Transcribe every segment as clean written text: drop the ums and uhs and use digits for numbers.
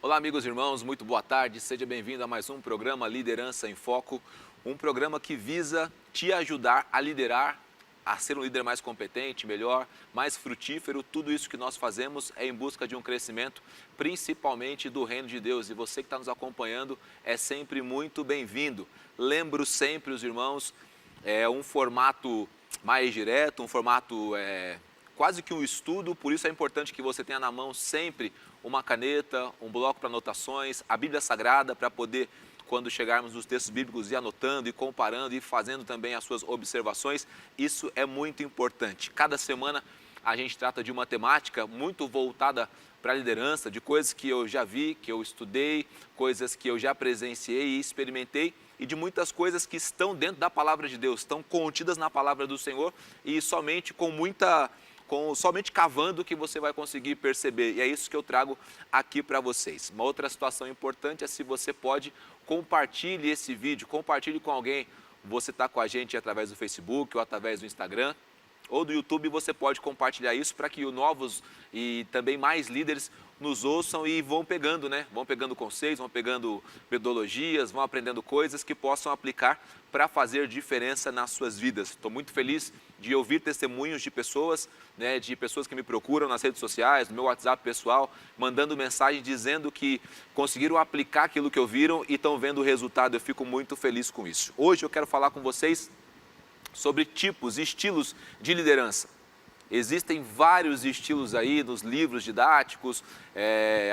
Olá, amigos e irmãos, muito boa tarde. Seja bem-vindo a mais um programa Liderança em Foco, um programa que visa te ajudar a liderar, a ser um líder mais competente, melhor, mais frutífero. Tudo isso que nós fazemos é em busca de um crescimento, principalmente do reino de Deus. E você que está nos acompanhando é sempre muito bem-vindo. Lembro sempre, os irmãos, é um formato mais direto, um formato quase que um estudo, por isso é importante que você tenha na mão sempre uma caneta, um bloco para anotações, a Bíblia Sagrada para poder, quando chegarmos nos textos bíblicos, ir anotando e comparando e fazendo também as suas observações. Isso é muito importante. Cada semana a gente trata de uma temática muito voltada para a liderança, de coisas que eu já vi, que eu estudei, coisas que eu já presenciei e experimentei, e de muitas coisas que estão dentro da palavra de Deus, estão contidas na palavra do Senhor e somente somente cavando que você vai conseguir perceber. E é isso que eu trago aqui para vocês. Uma outra situação importante é se você pode, compartilhe esse vídeo, compartilhe com alguém. Você está com a gente através do Facebook ou através do Instagram ou do YouTube, você pode compartilhar isso para que os novos e também mais líderes nos ouçam e vão pegando, né? Vão pegando conceitos, vão pegando metodologias, vão aprendendo coisas que possam aplicar para fazer diferença nas suas vidas. Estou muito feliz de ouvir testemunhos de pessoas, né, de pessoas que me procuram nas redes sociais, no meu WhatsApp pessoal, mandando mensagem dizendo que conseguiram aplicar aquilo que ouviram e estão vendo o resultado. Eu fico muito feliz com isso. Hoje eu quero falar com vocês sobre tipos e estilos de liderança. Existem vários estilos aí nos livros didáticos,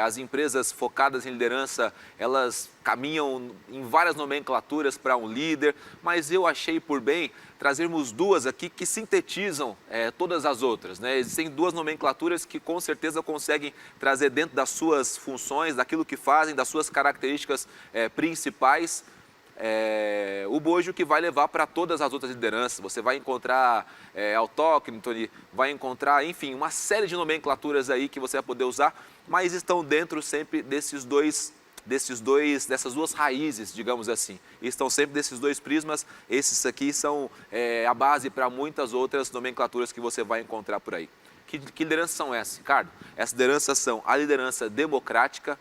as empresas focadas em liderança, elas caminham em várias nomenclaturas para um líder, mas eu achei por bem trazermos duas aqui que sintetizam todas as outras, né? Existem duas nomenclaturas que com certeza conseguem trazer dentro das suas funções, daquilo que fazem, das suas características principais, o bojo que vai levar para todas as outras lideranças. Você vai encontrar autóctone, vai encontrar, enfim, uma série de nomenclaturas aí que você vai poder usar, mas estão dentro sempre dessas duas raízes, digamos assim. Estão sempre desses dois prismas. Esses aqui são a base para muitas outras nomenclaturas que você vai encontrar por aí. Que lideranças são essas, Ricardo? Essas lideranças são a liderança democrática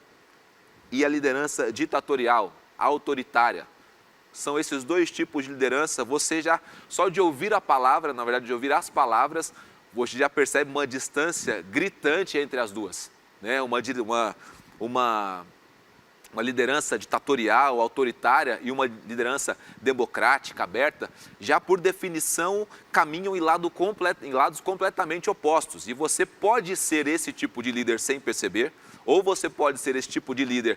e a liderança ditatorial, autoritária. São esses dois tipos de liderança. Você já, só de ouvir a palavra, na verdade de ouvir as palavras, você já percebe uma distância gritante entre as duas, né? Uma liderança ditatorial, autoritária e uma liderança democrática, aberta, já por definição caminham em lados completamente opostos. E você pode ser esse tipo de líder sem perceber, ou você pode ser esse tipo de líder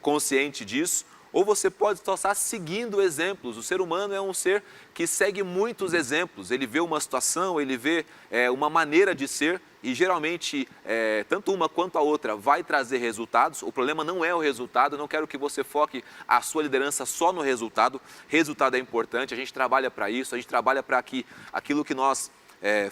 consciente disso, ou você pode estar seguindo exemplos. O ser humano é um ser que segue muitos exemplos. Ele vê uma situação, ele vê uma maneira de ser e geralmente tanto uma quanto a outra vai trazer resultados. O problema não é o resultado, eu não quero que você foque a sua liderança só no resultado. Resultado é importante, a gente trabalha para isso, a gente trabalha para que aquilo que nós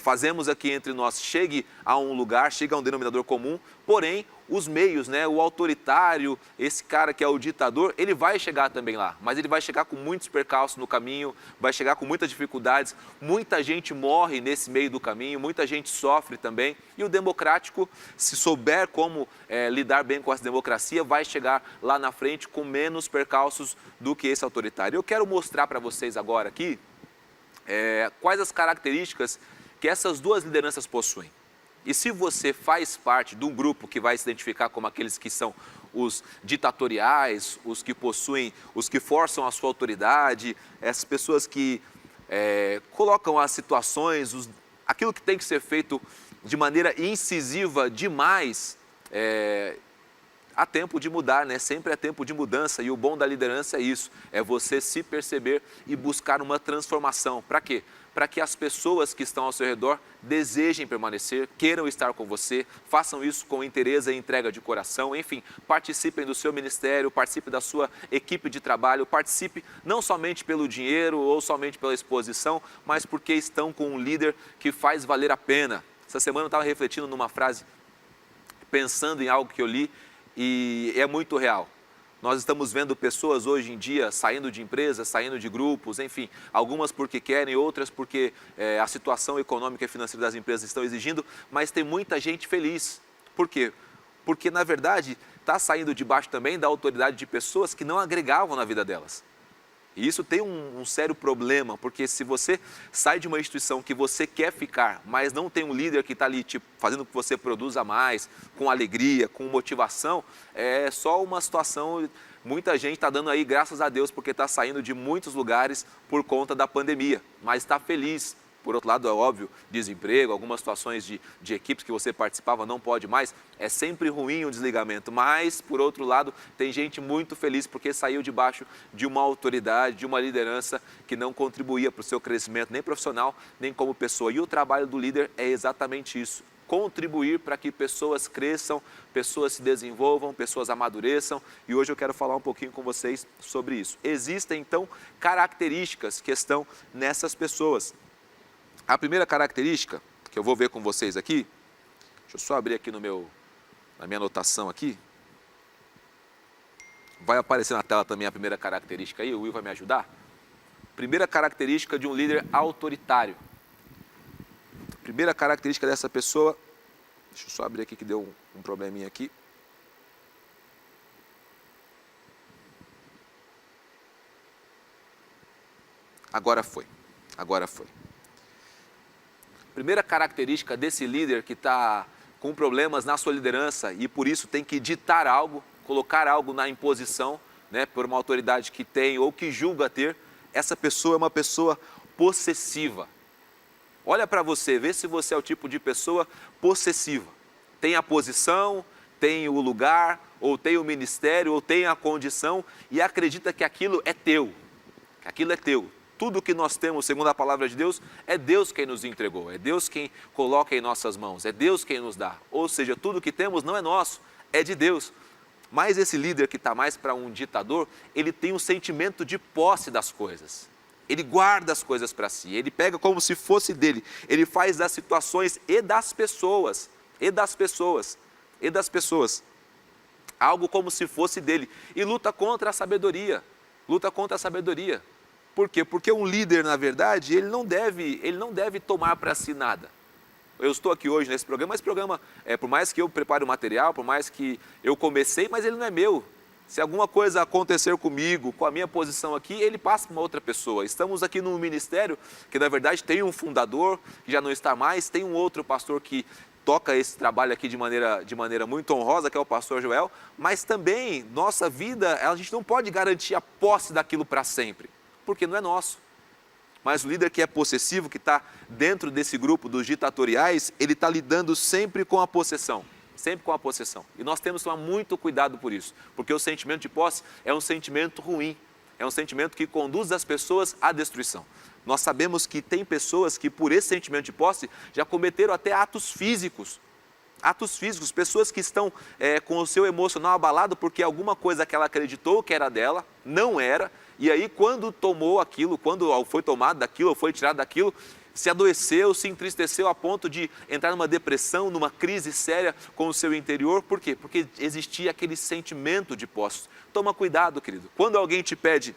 fazemos aqui entre nós chegue a um lugar, chegue a um denominador comum, porém os meios, né, o autoritário, esse cara que é o ditador, ele vai chegar também lá, mas ele vai chegar com muitos percalços no caminho, vai chegar com muitas dificuldades, muita gente morre nesse meio do caminho, muita gente sofre também, e o democrático, se souber como lidar bem com essa democracia, vai chegar lá na frente com menos percalços do que esse autoritário. Eu quero mostrar para vocês agora aqui quais as características que essas duas lideranças possuem. E se você faz parte de um grupo que vai se identificar como aqueles que são os ditatoriais, os que possuem, os que forçam a sua autoridade, essas pessoas que colocam as situações, aquilo que tem que ser feito de maneira incisiva demais, há tempo de mudar, né? Sempre é tempo de mudança, e o bom da liderança é isso, é você se perceber e buscar uma transformação. Para quê? Para que as pessoas que estão ao seu redor desejem permanecer, queiram estar com você, façam isso com interesse e entrega de coração, enfim, participem do seu ministério, participe da sua equipe de trabalho, participe não somente pelo dinheiro ou somente pela exposição, mas porque estão com um líder que faz valer a pena. Essa semana eu estava refletindo numa frase, pensando em algo que eu li, e é muito real. Nós estamos vendo pessoas hoje em dia saindo de empresas, saindo de grupos, enfim, algumas porque querem, outras porque a situação econômica e financeira das empresas estão exigindo, mas tem muita gente feliz. Por quê? Porque, na verdade, está saindo debaixo também da autoridade de pessoas que não agregavam na vida delas. E isso tem um sério problema, porque se você sai de uma instituição que você quer ficar, mas não tem um líder que está ali fazendo com que você produza mais, com alegria, com motivação, é só uma situação. Muita gente está dando aí graças a Deus porque está saindo de muitos lugares por conta da pandemia, mas está feliz. Por outro lado, é óbvio, desemprego, algumas situações de equipes que você participava não pode mais, é sempre ruim o desligamento, mas, por outro lado, tem gente muito feliz porque saiu debaixo de uma autoridade, de uma liderança que não contribuía para o seu crescimento, nem profissional, nem como pessoa. E o trabalho do líder é exatamente isso, contribuir para que pessoas cresçam, pessoas se desenvolvam, pessoas amadureçam, e hoje eu quero falar um pouquinho com vocês sobre isso. Existem, então, características que estão nessas pessoas. A primeira característica que eu vou ver com vocês aqui, deixa eu só abrir aqui na minha anotação aqui. Vai aparecer na tela também a primeira característica aí, o Will vai me ajudar. Primeira característica de um líder autoritário. Primeira característica dessa pessoa, deixa eu só abrir aqui que deu um probleminha aqui. Agora foi. Primeira característica desse líder que está com problemas na sua liderança e por isso tem que ditar algo, colocar algo na imposição, né, por uma autoridade que tem ou que julga ter, essa pessoa é uma pessoa possessiva. Olha para você, vê se você é o tipo de pessoa possessiva. Tem a posição, tem o lugar, ou tem o ministério, ou tem a condição e acredita que aquilo é teu, que aquilo é teu. Tudo que nós temos, segundo a palavra de Deus, é Deus quem nos entregou, é Deus quem coloca em nossas mãos, é Deus quem nos dá. Ou seja, tudo que temos não é nosso, é de Deus. Mas esse líder que está mais para um ditador, ele tem um sentimento de posse das coisas. Ele guarda as coisas para si, ele pega como se fosse dele. Ele faz das situações e das pessoas, algo como se fosse dele. E luta contra a sabedoria, Por quê? Porque um líder, na verdade, ele não deve tomar para si nada. Eu estou aqui hoje nesse programa, mas esse programa, por mais que eu prepare o material, por mais que eu comecei, mas ele não é meu. Se alguma coisa acontecer comigo, com a minha posição aqui, ele passa para uma outra pessoa. Estamos aqui num ministério que, na verdade, tem um fundador, que já não está mais, tem um outro pastor que toca esse trabalho aqui de maneira muito honrosa, que é o pastor Joel, mas também, nossa vida, a gente não pode garantir a posse daquilo para sempre, porque não é nosso. Mas o líder que é possessivo, que está dentro desse grupo dos ditatoriais, ele está lidando sempre com a possessão. E nós temos que tomar muito cuidado por isso, porque o sentimento de posse é um sentimento ruim, é um sentimento que conduz as pessoas à destruição. Nós sabemos que tem pessoas que por esse sentimento de posse já cometeram até atos físicos, pessoas que estão com o seu emocional abalado porque alguma coisa que ela acreditou que era dela, não era, e aí quando tomou aquilo, quando foi tomado daquilo, ou foi tirado daquilo, se adoeceu, se entristeceu a ponto de entrar numa depressão, numa crise séria com o seu interior. Por quê? Porque existia aquele sentimento de posse. Toma cuidado, querido. Quando alguém te pede,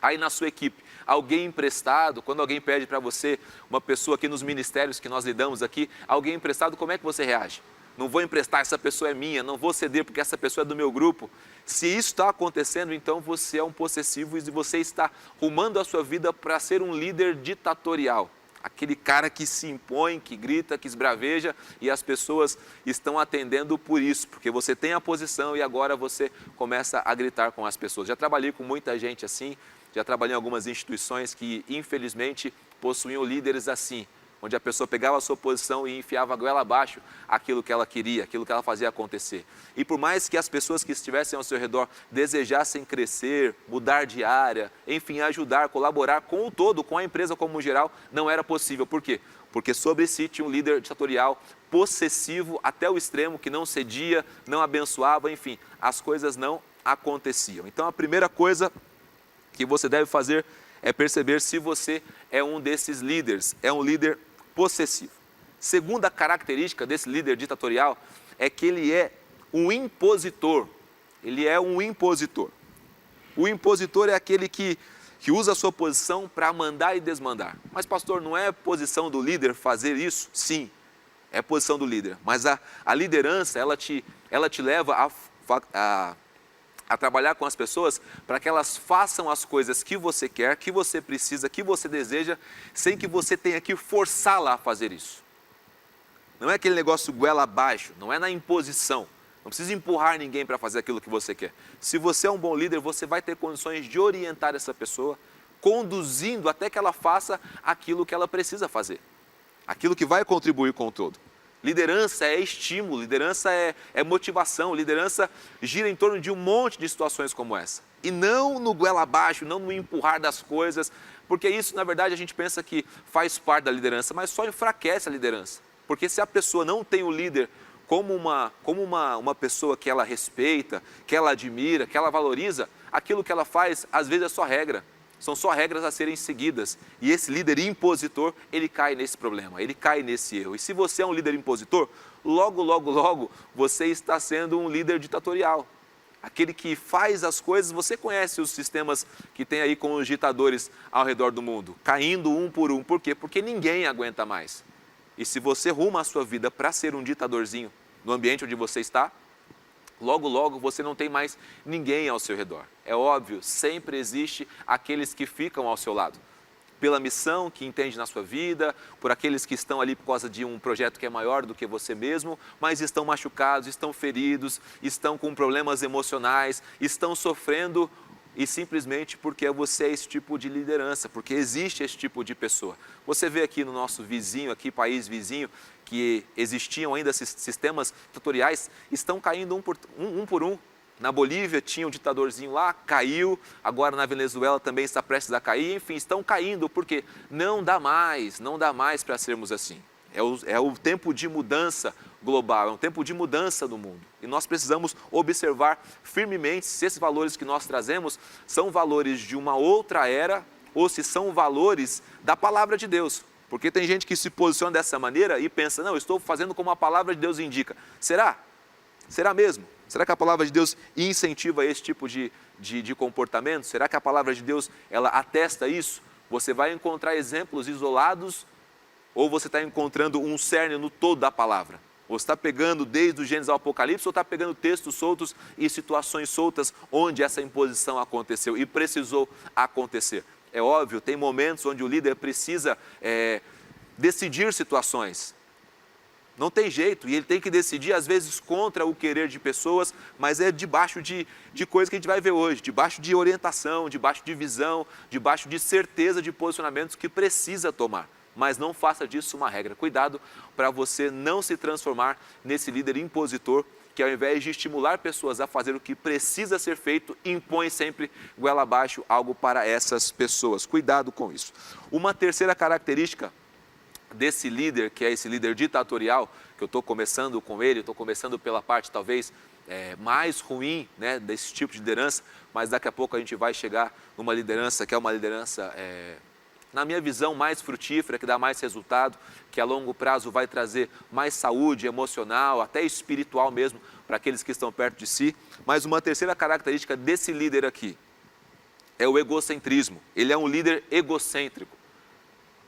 aí na sua equipe, alguém emprestado, quando alguém pede para você, uma pessoa aqui nos ministérios que nós lidamos aqui, alguém emprestado, como é que você reage? Não vou emprestar, essa pessoa é minha, não vou ceder porque essa pessoa é do meu grupo. Se isso está acontecendo, então você é um possessivo e você está rumando a sua vida para ser um líder ditatorial. Aquele cara que se impõe, que grita, que esbraveja e as pessoas estão atendendo por isso, porque você tem a posição e agora você começa a gritar com as pessoas. Já trabalhei com muita gente assim, já trabalhei em algumas instituições que infelizmente possuíam líderes assim, onde a pessoa pegava a sua posição e enfiava a goela abaixo aquilo que ela queria, aquilo que ela fazia acontecer. E por mais que as pessoas que estivessem ao seu redor desejassem crescer, mudar de área, enfim, ajudar, colaborar com o todo, com a empresa como geral, não era possível. Por quê? Porque sobre si tinha um líder ditatorial possessivo até o extremo, que não cedia, não abençoava, enfim, as coisas não aconteciam. Então a primeira coisa que você deve fazer é perceber se você é um desses líderes, é um líder possessivo. Segunda característica desse líder ditatorial é que ele é um impositor. O impositor é aquele que usa a sua posição para mandar e desmandar. Mas pastor, não é posição do líder fazer isso? Sim, é posição do líder. Mas a liderança, ela te leva a a trabalhar com as pessoas para que elas façam as coisas que você quer, que você precisa, que você deseja, sem que você tenha que forçá-la a fazer isso. Não é aquele negócio goela abaixo, não é na imposição. Não precisa empurrar ninguém para fazer aquilo que você quer. Se você é um bom líder, você vai ter condições de orientar essa pessoa, conduzindo até que ela faça aquilo que ela precisa fazer. Aquilo que vai contribuir com o todo. Liderança é estímulo, liderança é motivação, liderança gira em torno de um monte de situações como essa. E não no goela abaixo, não no empurrar das coisas, porque isso, na verdade, a gente pensa que faz parte da liderança, mas só enfraquece a liderança. Porque se a pessoa não tem o líder como uma pessoa que ela respeita, que ela admira, que ela valoriza, aquilo que ela faz, às vezes é só regra. São só regras a serem seguidas. E esse líder impositor, ele cai nesse problema, ele cai nesse erro. E se você é um líder impositor, logo, você está sendo um líder ditatorial. Aquele que faz as coisas, você conhece os sistemas que tem aí com os ditadores ao redor do mundo, caindo um por um. Por quê? Porque ninguém aguenta mais. E se você ruma a sua vida para ser um ditadorzinho no ambiente onde você está, logo você não tem mais ninguém ao seu redor. É óbvio, sempre existe aqueles que ficam ao seu lado. Pela missão que entende na sua vida, por aqueles que estão ali por causa de um projeto que é maior do que você mesmo, mas estão machucados, estão feridos, estão com problemas emocionais, estão sofrendo e simplesmente porque você é esse tipo de liderança, porque existe esse tipo de pessoa. Você vê aqui no nosso vizinho, aqui país vizinho, que existiam ainda sistemas ditatoriais, estão caindo um por um. Na Bolívia tinha um ditadorzinho lá, caiu, agora na Venezuela também está prestes a cair, enfim, estão caindo, porque não dá mais para sermos assim. É o tempo de mudança global, é um tempo de mudança no mundo. E nós precisamos observar firmemente se esses valores que nós trazemos são valores de uma outra era ou se são valores da palavra de Deus. Porque tem gente que se posiciona dessa maneira e pensa, não, eu estou fazendo como a palavra de Deus indica. Será? Será mesmo? Será que a palavra de Deus incentiva esse tipo de comportamento? Será que a palavra de Deus ela atesta isso? Você vai encontrar exemplos isolados ou você está encontrando um cerne no todo da palavra? Ou você está pegando desde o Gênesis ao Apocalipse ou está pegando textos soltos e situações soltas onde essa imposição aconteceu e precisou acontecer? É óbvio, tem momentos onde o líder precisa decidir situações. Não tem jeito, e ele tem que decidir, às vezes, contra o querer de pessoas, mas é debaixo de coisas que a gente vai ver hoje, debaixo de orientação, debaixo de visão, debaixo de certeza de posicionamentos que precisa tomar. Mas não faça disso uma regra. Cuidado para você não se transformar nesse líder impositor que, ao invés de estimular pessoas a fazer o que precisa ser feito, impõe sempre goela abaixo algo para essas pessoas. Cuidado com isso. Uma terceira característica desse líder, que é esse líder ditatorial, que eu estou começando com ele, estou começando pela parte talvez mais ruim, né, desse tipo de liderança, mas daqui a pouco a gente vai chegar numa liderança que é uma liderança, na minha visão, mais frutífera, que dá mais resultado, que a longo prazo vai trazer mais saúde emocional, até espiritual mesmo, para aqueles que estão perto de si. Mas uma terceira característica desse líder aqui é o egocentrismo. Ele é um líder egocêntrico.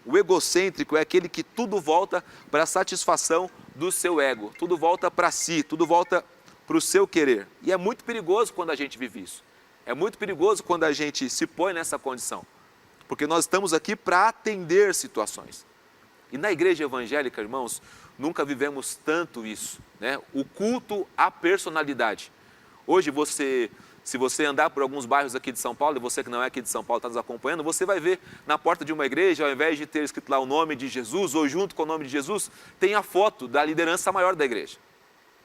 O egocêntrico é aquele que tudo volta para a satisfação do seu ego, tudo volta para si, tudo volta para o seu querer. E é muito perigoso quando a gente vive isso. É muito perigoso quando a gente se põe nessa condição. Porque nós estamos aqui para atender situações. E na igreja evangélica, irmãos, nunca vivemos tanto isso, né? O culto à personalidade. Hoje se você andar por alguns bairros aqui de São Paulo, e você que não é aqui de São Paulo está nos acompanhando, você vai ver na porta de uma igreja, ao invés de ter escrito lá o nome de Jesus, ou junto com o nome de Jesus, tem a foto da liderança maior da igreja.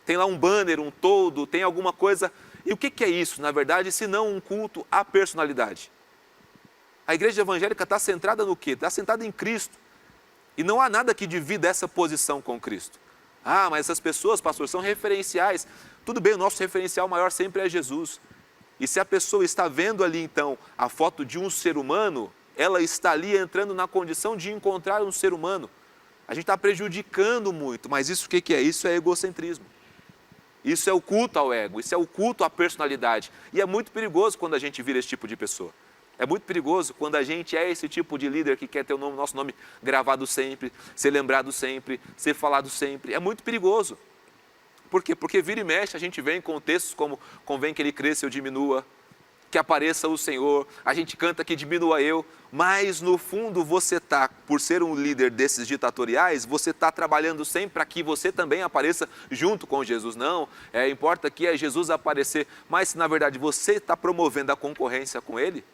Tem lá um banner, um toldo, tem alguma coisa. E o que é isso, na verdade, se não um culto à personalidade? A igreja evangélica está centrada no quê? Está centrada em Cristo. E não há nada que divida essa posição com Cristo. Ah, mas essas pessoas, pastor, são referenciais. Tudo bem, o nosso referencial maior sempre é Jesus. E se a pessoa está vendo ali, então, a foto de um ser humano, ela está ali entrando na condição de encontrar um ser humano. A gente está prejudicando muito, mas isso o que é? Isso é egocentrismo. Isso é o culto ao ego, isso é o culto à personalidade. E é muito perigoso quando a gente vira esse tipo de pessoa. É muito perigoso quando a gente é esse tipo de líder que quer ter nosso nome gravado sempre, ser lembrado sempre, ser falado sempre. É muito perigoso. Por quê? Porque vira e mexe, a gente vem com textos como convém que ele cresça ou diminua, que apareça o Senhor, a gente canta que diminua eu, mas no fundo você está, por ser um líder desses ditatoriais, você está trabalhando sempre para que você também apareça junto com Jesus. Não, importa que é Jesus aparecer, mas se na verdade você está promovendo a concorrência com ele,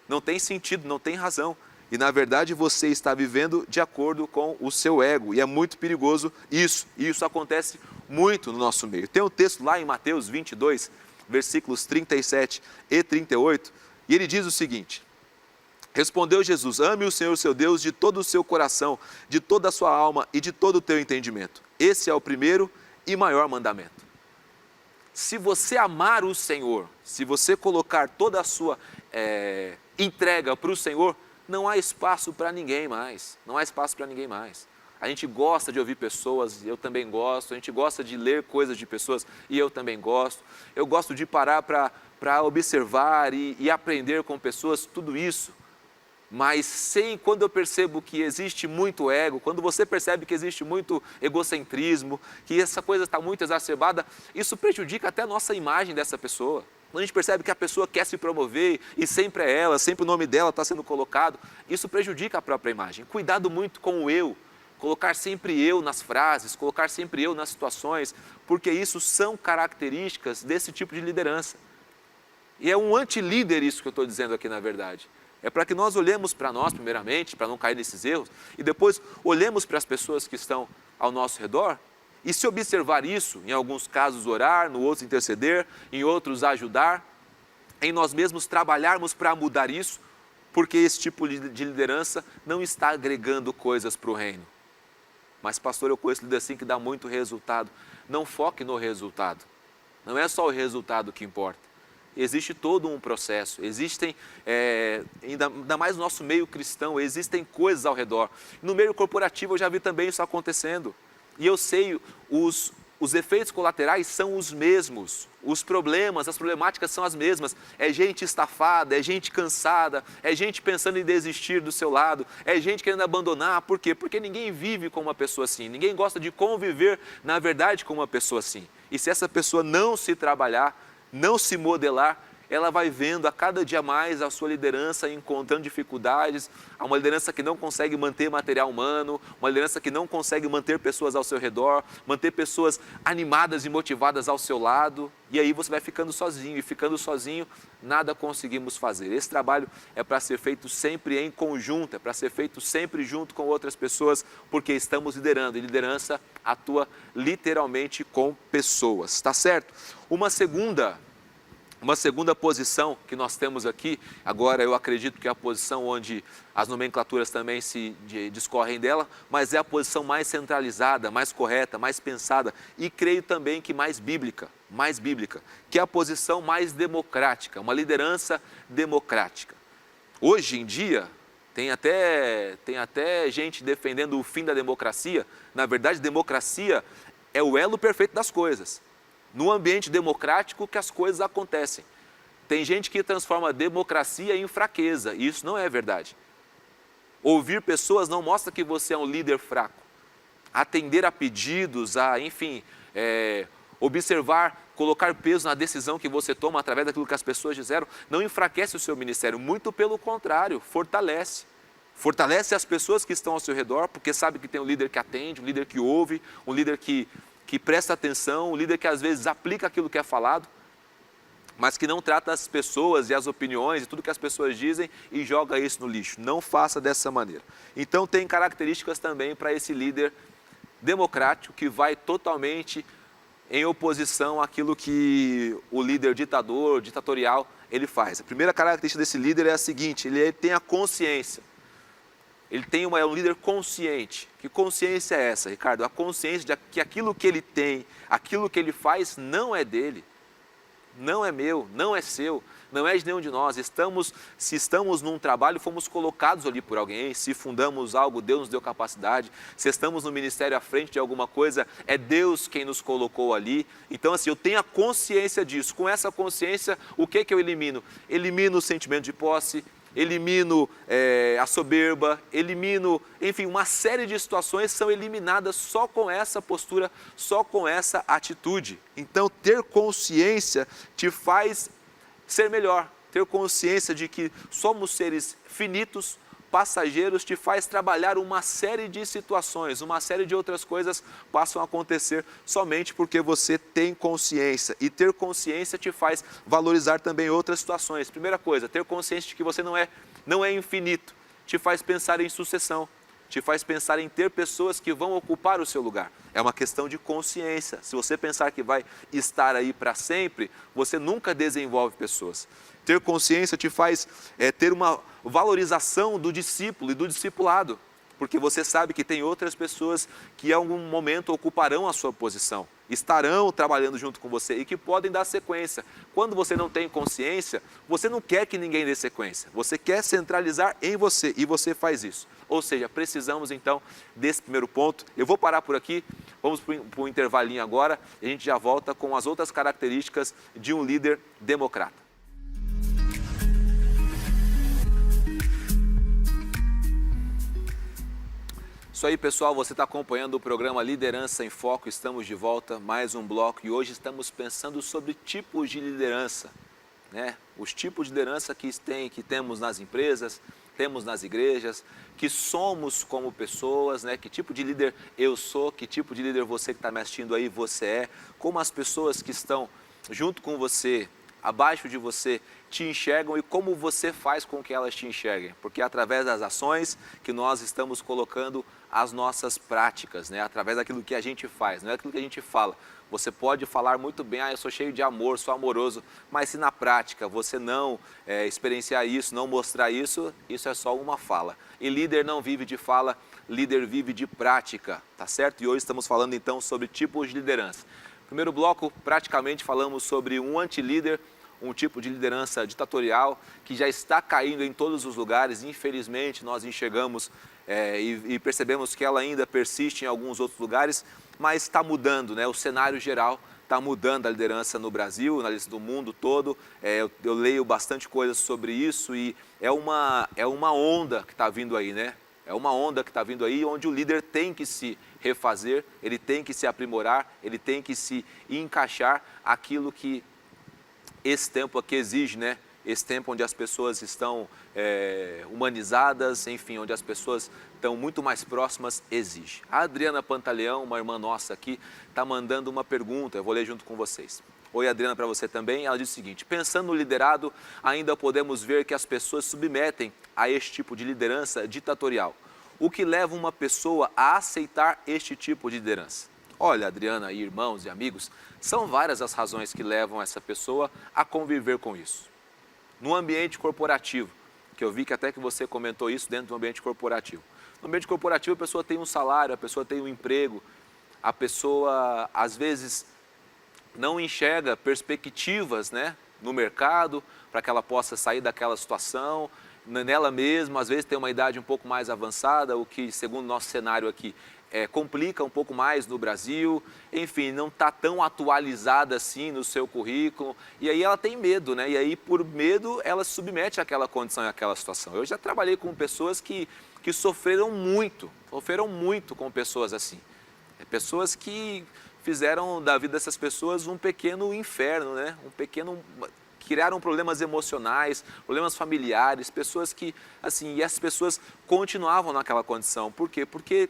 não tem sentido, não tem razão. E na verdade você está vivendo de acordo com o seu ego, e é muito perigoso isso, e isso acontece muito no nosso meio. Tem um texto lá em Mateus 22, versículos 37 e 38, e ele diz o seguinte: respondeu Jesus, ame o Senhor seu Deus de todo o seu coração, de toda a sua alma e de todo o teu entendimento. Esse é o primeiro e maior mandamento. Se você amar o Senhor, se você colocar toda a sua entrega para o Senhor, não há espaço para ninguém mais, não há espaço para ninguém mais. A gente gosta de ouvir pessoas, eu também gosto, a gente gosta de ler coisas de pessoas, e eu também gosto. Eu gosto de parar para observar e aprender com pessoas, tudo isso. Mas quando eu percebo que existe muito ego, quando você percebe que existe muito egocentrismo, que essa coisa está muito exacerbada, isso prejudica até a nossa imagem dessa pessoa. Quando a gente percebe que a pessoa quer se promover e sempre é ela, sempre o nome dela está sendo colocado, isso prejudica a própria imagem. Cuidado muito com o eu. Colocar sempre eu nas frases, colocar sempre eu nas situações, porque isso são características desse tipo de liderança. E é um anti-líder isso que eu estou dizendo aqui na verdade. É para que nós olhemos para nós primeiramente, para não cair nesses erros, e depois olhemos para as pessoas que estão ao nosso redor, e se observar isso, em alguns casos orar, no outros interceder, em outros ajudar, em nós mesmos trabalharmos para mudar isso, porque esse tipo de liderança não está agregando coisas para o reino. Mas pastor, eu conheço líder assim que dá muito resultado. Não foque no resultado. Não é só o resultado que importa. Existe todo um processo. Existem, ainda mais no nosso meio cristão, existem coisas ao redor. No meio corporativo eu já vi também isso acontecendo. E eu sei, os efeitos colaterais são os mesmos, os problemas, as problemáticas são as mesmas. É gente estafada, é gente cansada, é gente pensando em desistir do seu lado, é gente querendo abandonar. Por quê? Porque ninguém vive com uma pessoa assim, ninguém gosta de conviver, na verdade, com uma pessoa assim. E se essa pessoa não se trabalhar, não se modelar, ela vai vendo a cada dia mais a sua liderança encontrando dificuldades, uma liderança que não consegue manter material humano, uma liderança que não consegue manter pessoas ao seu redor, manter pessoas animadas e motivadas ao seu lado, e aí você vai ficando sozinho, e ficando sozinho, nada conseguimos fazer. Esse trabalho é para ser feito sempre em conjunto, é para ser feito sempre junto com outras pessoas, porque estamos liderando, e liderança atua literalmente com pessoas, tá certo? Uma segunda posição que nós temos aqui, agora eu acredito que é a posição onde as nomenclaturas também se discorrem dela, mas é a posição mais centralizada, mais correta, mais pensada e creio também que mais bíblica, que é a posição mais democrática, uma liderança democrática. Hoje em dia, tem até gente defendendo o fim da democracia. Na verdade, democracia é o elo perfeito das coisas. No ambiente democrático que as coisas acontecem. Tem gente que transforma a democracia em fraqueza, e isso não é verdade. Ouvir pessoas não mostra que você é um líder fraco. Atender a pedidos, observar, colocar peso na decisão que você toma através daquilo que as pessoas disseram, não enfraquece o seu ministério, muito pelo contrário, fortalece. Fortalece as pessoas que estão ao seu redor, porque sabe que tem um líder que atende, um líder que ouve, um líder que presta atenção, um líder que às vezes aplica aquilo que é falado, mas que não trata as pessoas e as opiniões e tudo que as pessoas dizem e joga isso no lixo. Não faça dessa maneira. Então tem características também para esse líder democrático que vai totalmente em oposição àquilo que o líder ditatorial, ele faz. A primeira característica desse líder é a seguinte: ele tem a consciência. Ele é um líder consciente. Que consciência é essa, Ricardo? A consciência de que aquilo que ele tem, aquilo que ele faz não é dele, não é meu, não é seu, não é de nenhum de nós. Se estamos num trabalho, fomos colocados ali por alguém. Se fundamos algo, Deus nos deu capacidade. Se estamos no ministério à frente de alguma coisa, é Deus quem nos colocou ali. Então, assim, eu tenho a consciência disso. Com essa consciência, o que eu elimino? Elimino o sentimento de posse, elimino a soberba, elimino, enfim, uma série de situações são eliminadas só com essa postura, só com essa atitude. Então, ter consciência te faz ser melhor, ter consciência de que somos seres finitos, passageiros, te faz trabalhar uma série de situações, uma série de outras coisas passam a acontecer somente porque você tem consciência. E ter consciência te faz valorizar também outras situações. Primeira coisa, ter consciência de que você não é infinito, te faz pensar em sucessão, te faz pensar em ter pessoas que vão ocupar o seu lugar. É uma questão de consciência. Se você pensar que vai estar aí para sempre, você nunca desenvolve pessoas. Ter consciência te faz ter uma valorização do discípulo e do discipulado, porque você sabe que tem outras pessoas que em algum momento ocuparão a sua posição, estarão trabalhando junto com você e que podem dar sequência. Quando você não tem consciência, você não quer que ninguém dê sequência, você quer centralizar em você e você faz isso. Ou seja, precisamos então desse primeiro ponto. Eu vou parar por aqui, vamos para um intervalinho agora e a gente já volta com as outras características de um líder democrata. Isso aí, pessoal, você está acompanhando o programa Liderança em Foco, estamos de volta, mais um bloco e hoje estamos pensando sobre tipos de liderança, né? Os tipos de liderança que temos nas empresas, temos nas igrejas, que somos como pessoas, né? Que tipo de líder eu sou, que tipo de líder você que está me assistindo aí, você é, como as pessoas que estão junto com você, abaixo de você, te enxergam e como você faz com que elas te enxerguem, porque é através das ações que nós estamos colocando as nossas práticas, né? Através daquilo que a gente faz, não é aquilo que a gente fala. Você pode falar muito bem, eu sou cheio de amor, sou amoroso, mas se na prática você não experienciar isso, não mostrar isso, isso é só uma fala. E líder não vive de fala, líder vive de prática, tá certo? E hoje estamos falando então sobre tipos de liderança. Primeiro bloco, praticamente falamos sobre um antilíder, um tipo de liderança ditatorial que já está caindo em todos os lugares. Infelizmente, nós enxergamos e percebemos que ela ainda persiste em alguns outros lugares, mas está mudando, né? O cenário geral está mudando a liderança no Brasil, na lista do mundo todo. Eu leio bastante coisas sobre isso e é uma onda que está vindo aí, né? É uma onda que está vindo aí onde o líder tem que se refazer, ele tem que se aprimorar, ele tem que se encaixar aquilo que esse tempo aqui exige, né? Esse tempo onde as pessoas estão humanizadas, enfim, onde as pessoas estão muito mais próximas, exige. A Adriana Pantaleão, uma irmã nossa aqui, está mandando uma pergunta, eu vou ler junto com vocês. Oi, Adriana, para você também. Ela diz o seguinte: pensando no liderado, ainda podemos ver que as pessoas submetem a este tipo de liderança ditatorial. O que leva uma pessoa a aceitar este tipo de liderança? Olha, Adriana e irmãos e amigos, são várias as razões que levam essa pessoa a conviver com isso. No ambiente corporativo, que eu vi que até que você comentou isso dentro do ambiente corporativo. No ambiente corporativo a pessoa tem um salário, a pessoa tem um emprego, a pessoa às vezes não enxerga perspectivas, né, no mercado para que ela possa sair daquela situação, nela mesma, às vezes tem uma idade um pouco mais avançada, o que segundo o nosso cenário aqui complica um pouco mais no Brasil, enfim, não está tão atualizada assim no seu currículo, e aí ela tem medo, né? E aí por medo ela se submete àquela condição e àquela situação. Eu já trabalhei com pessoas que sofreram muito com pessoas assim, pessoas que fizeram da vida dessas pessoas um pequeno inferno, né? Criaram problemas emocionais, problemas familiares, pessoas que, assim, e essas pessoas continuavam naquela condição. Por quê? Porque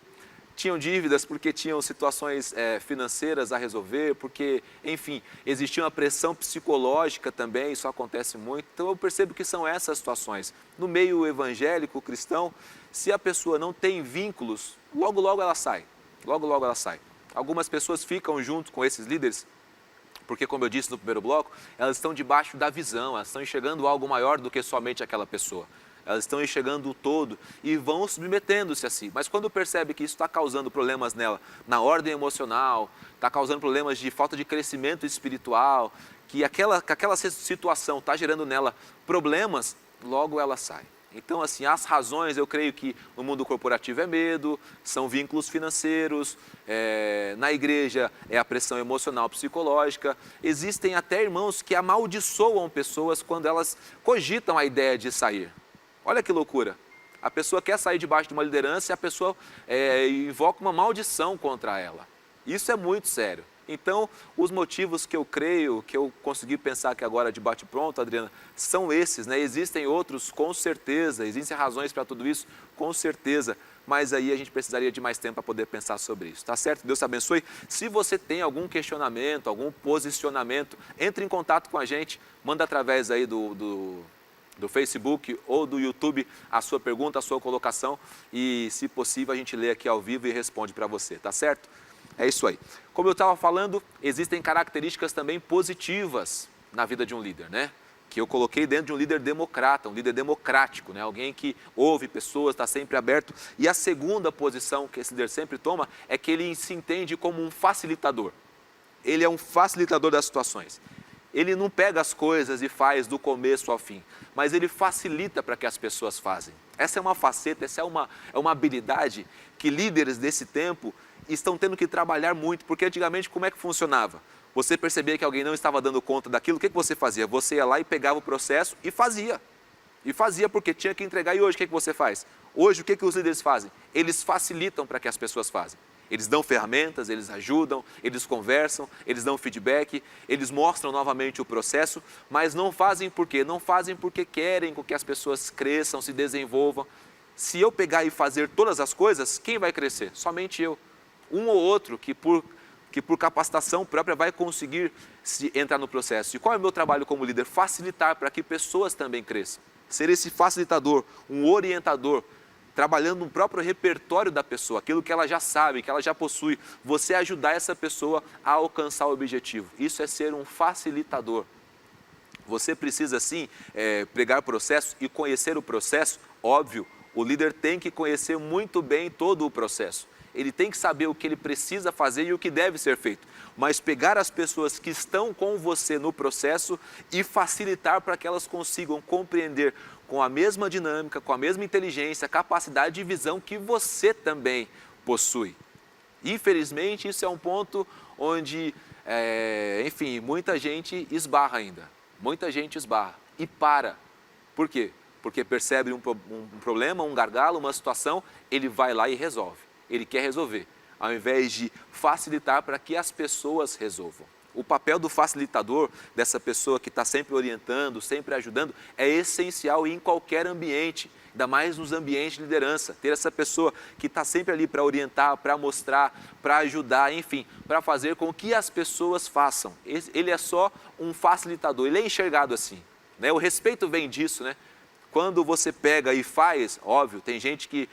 tinham dívidas, porque tinham situações financeiras a resolver, porque, enfim, existia uma pressão psicológica também, isso acontece muito. Então eu percebo que são essas situações. No meio evangélico, cristão, se a pessoa não tem vínculos, logo logo ela sai, logo logo ela sai. Algumas pessoas ficam junto com esses líderes, porque, como eu disse no primeiro bloco, elas estão debaixo da visão, elas estão enxergando algo maior do que somente aquela pessoa. Elas estão enxergando o todo e vão submetendo-se a si. Mas quando percebe que isso está causando problemas nela, na ordem emocional, está causando problemas de falta de crescimento espiritual, que aquela situação está gerando nela problemas, logo ela sai. Então, assim, as razões, eu creio que no mundo corporativo é medo, são vínculos financeiros, na igreja é a pressão emocional, psicológica. Existem até irmãos que amaldiçoam pessoas quando elas cogitam a ideia de sair. Olha que loucura. A pessoa quer sair debaixo de uma liderança e a pessoa invoca uma maldição contra ela. Isso é muito sério. Então, os motivos que eu creio, que eu consegui pensar aqui agora de bate-pronto, Adriana, são esses, né? Existem outros, com certeza, existem razões para tudo isso, com certeza, mas aí a gente precisaria de mais tempo para poder pensar sobre isso, tá certo? Deus te abençoe. Se você tem algum questionamento, algum posicionamento, entre em contato com a gente, manda através aí do Facebook ou do YouTube a sua pergunta, a sua colocação e, se possível, a gente lê aqui ao vivo e responde para você, tá certo? É isso aí. Como eu estava falando, existem características também positivas na vida de um líder, né? Que eu coloquei dentro de um líder democrata, um líder democrático, né? Alguém que ouve pessoas, está sempre aberto. E a segunda posição que esse líder sempre toma é que ele se entende como um facilitador. Ele é um facilitador das situações. Ele não pega as coisas e faz do começo ao fim, mas ele facilita para que as pessoas fazem. Essa é uma faceta, essa é uma habilidade que líderes desse tempo estão tendo que trabalhar muito, porque antigamente como é que funcionava? Você percebia que alguém não estava dando conta daquilo, o que você fazia? Você ia lá e pegava o processo e fazia. E fazia porque tinha que entregar. E hoje o que você faz? Hoje o que os líderes fazem? Eles facilitam para que as pessoas fazem. Eles dão ferramentas, eles ajudam, eles conversam, eles dão feedback, eles mostram novamente o processo, mas não fazem por quê? Não fazem porque querem que as pessoas cresçam, se desenvolvam. Se eu pegar e fazer todas as coisas, quem vai crescer? Somente eu. Um ou outro que por capacitação própria vai conseguir entrar no processo. E qual é o meu trabalho como líder? Facilitar para que pessoas também cresçam. Ser esse facilitador, um orientador, trabalhando no próprio repertório da pessoa, aquilo que ela já sabe, que ela já possui. Você ajudar essa pessoa a alcançar o objetivo. Isso é ser um facilitador. Você precisa sim pregar processo e conhecer o processo, óbvio. O líder tem que conhecer muito bem todo o processo. Ele tem que saber o que ele precisa fazer e o que deve ser feito. Mas pegar as pessoas que estão com você no processo e facilitar para que elas consigam compreender com a mesma dinâmica, com a mesma inteligência, capacidade e visão que você também possui. Infelizmente, isso é um ponto onde, enfim, muita gente esbarra ainda. Muita gente esbarra e para. Por quê? Porque percebe um problema, um gargalo, uma situação, ele vai lá e resolve. Ele quer resolver, ao invés de facilitar para que as pessoas resolvam. O papel do facilitador, dessa pessoa que está sempre orientando, sempre ajudando, é essencial em qualquer ambiente, ainda mais nos ambientes de liderança. Ter essa pessoa que está sempre ali para orientar, para mostrar, para ajudar, enfim, para fazer com que as pessoas façam. Ele é só um facilitador, ele é enxergado assim, né? O respeito vem disso, né? Quando você pega e faz, óbvio, tem gente que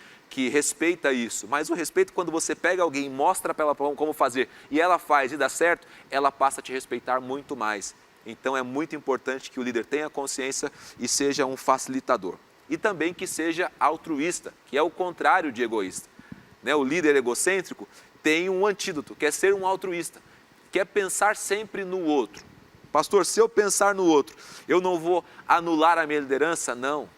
respeita isso, mas o respeito quando você pega alguém e mostra para ela como fazer e ela faz e dá certo, ela passa a te respeitar muito mais. Então é muito importante que o líder tenha consciência e seja um facilitador. E também que seja altruísta, que é o contrário de egoísta. Né? O líder egocêntrico tem um antídoto, que é ser um altruísta, que é pensar sempre no outro. Pastor, se eu pensar no outro, eu não vou anular a minha liderança? Não,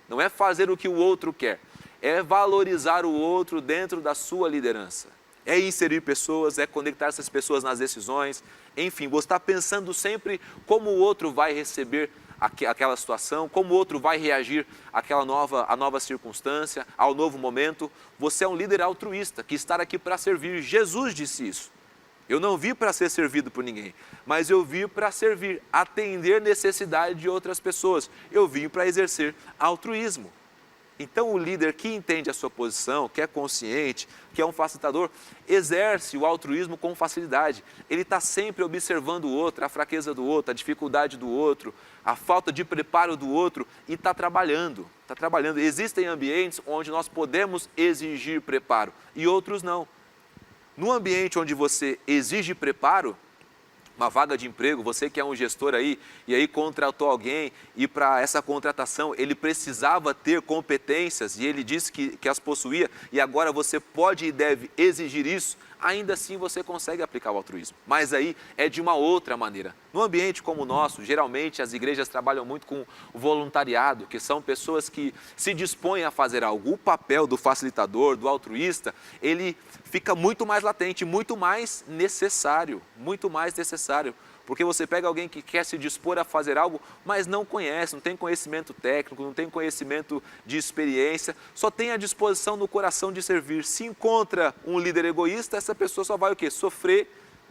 não é fazer o que o outro quer, é valorizar o outro dentro da sua liderança. É inserir pessoas, é conectar essas pessoas nas decisões, enfim, você está pensando sempre como o outro vai receber aquela situação, como o outro vai reagir à nova circunstância, ao novo momento. Você é um líder altruísta, que está aqui para servir. Jesus disse isso. Eu não vim para ser servido por ninguém, mas eu vim para servir, atender necessidade de outras pessoas. Eu vim para exercer altruísmo. Então o líder que entende a sua posição, que é consciente, que é um facilitador, exerce o altruísmo com facilidade. Ele está sempre observando o outro, a fraqueza do outro, a dificuldade do outro, a falta de preparo do outro e está trabalhando. Está trabalhando. Existem ambientes onde nós podemos exigir preparo e outros não. No ambiente onde você exige preparo, uma vaga de emprego, você que é um gestor aí, e aí contratou alguém, e para essa contratação ele precisava ter competências, e ele disse que as possuía, e agora você pode e deve exigir isso, ainda assim você consegue aplicar o altruísmo. Mas aí é de uma outra maneira. No ambiente como o nosso, geralmente as igrejas trabalham muito com o voluntariado, que são pessoas que se dispõem a fazer algo. O papel do facilitador, do altruísta, ele fica muito mais latente, muito mais necessário, Porque você pega alguém que quer se dispor a fazer algo, mas não conhece, não tem conhecimento técnico, não tem conhecimento de experiência, só tem a disposição no coração de servir. Se encontra um líder egoísta, essa pessoa só vai o quê? Sofrer,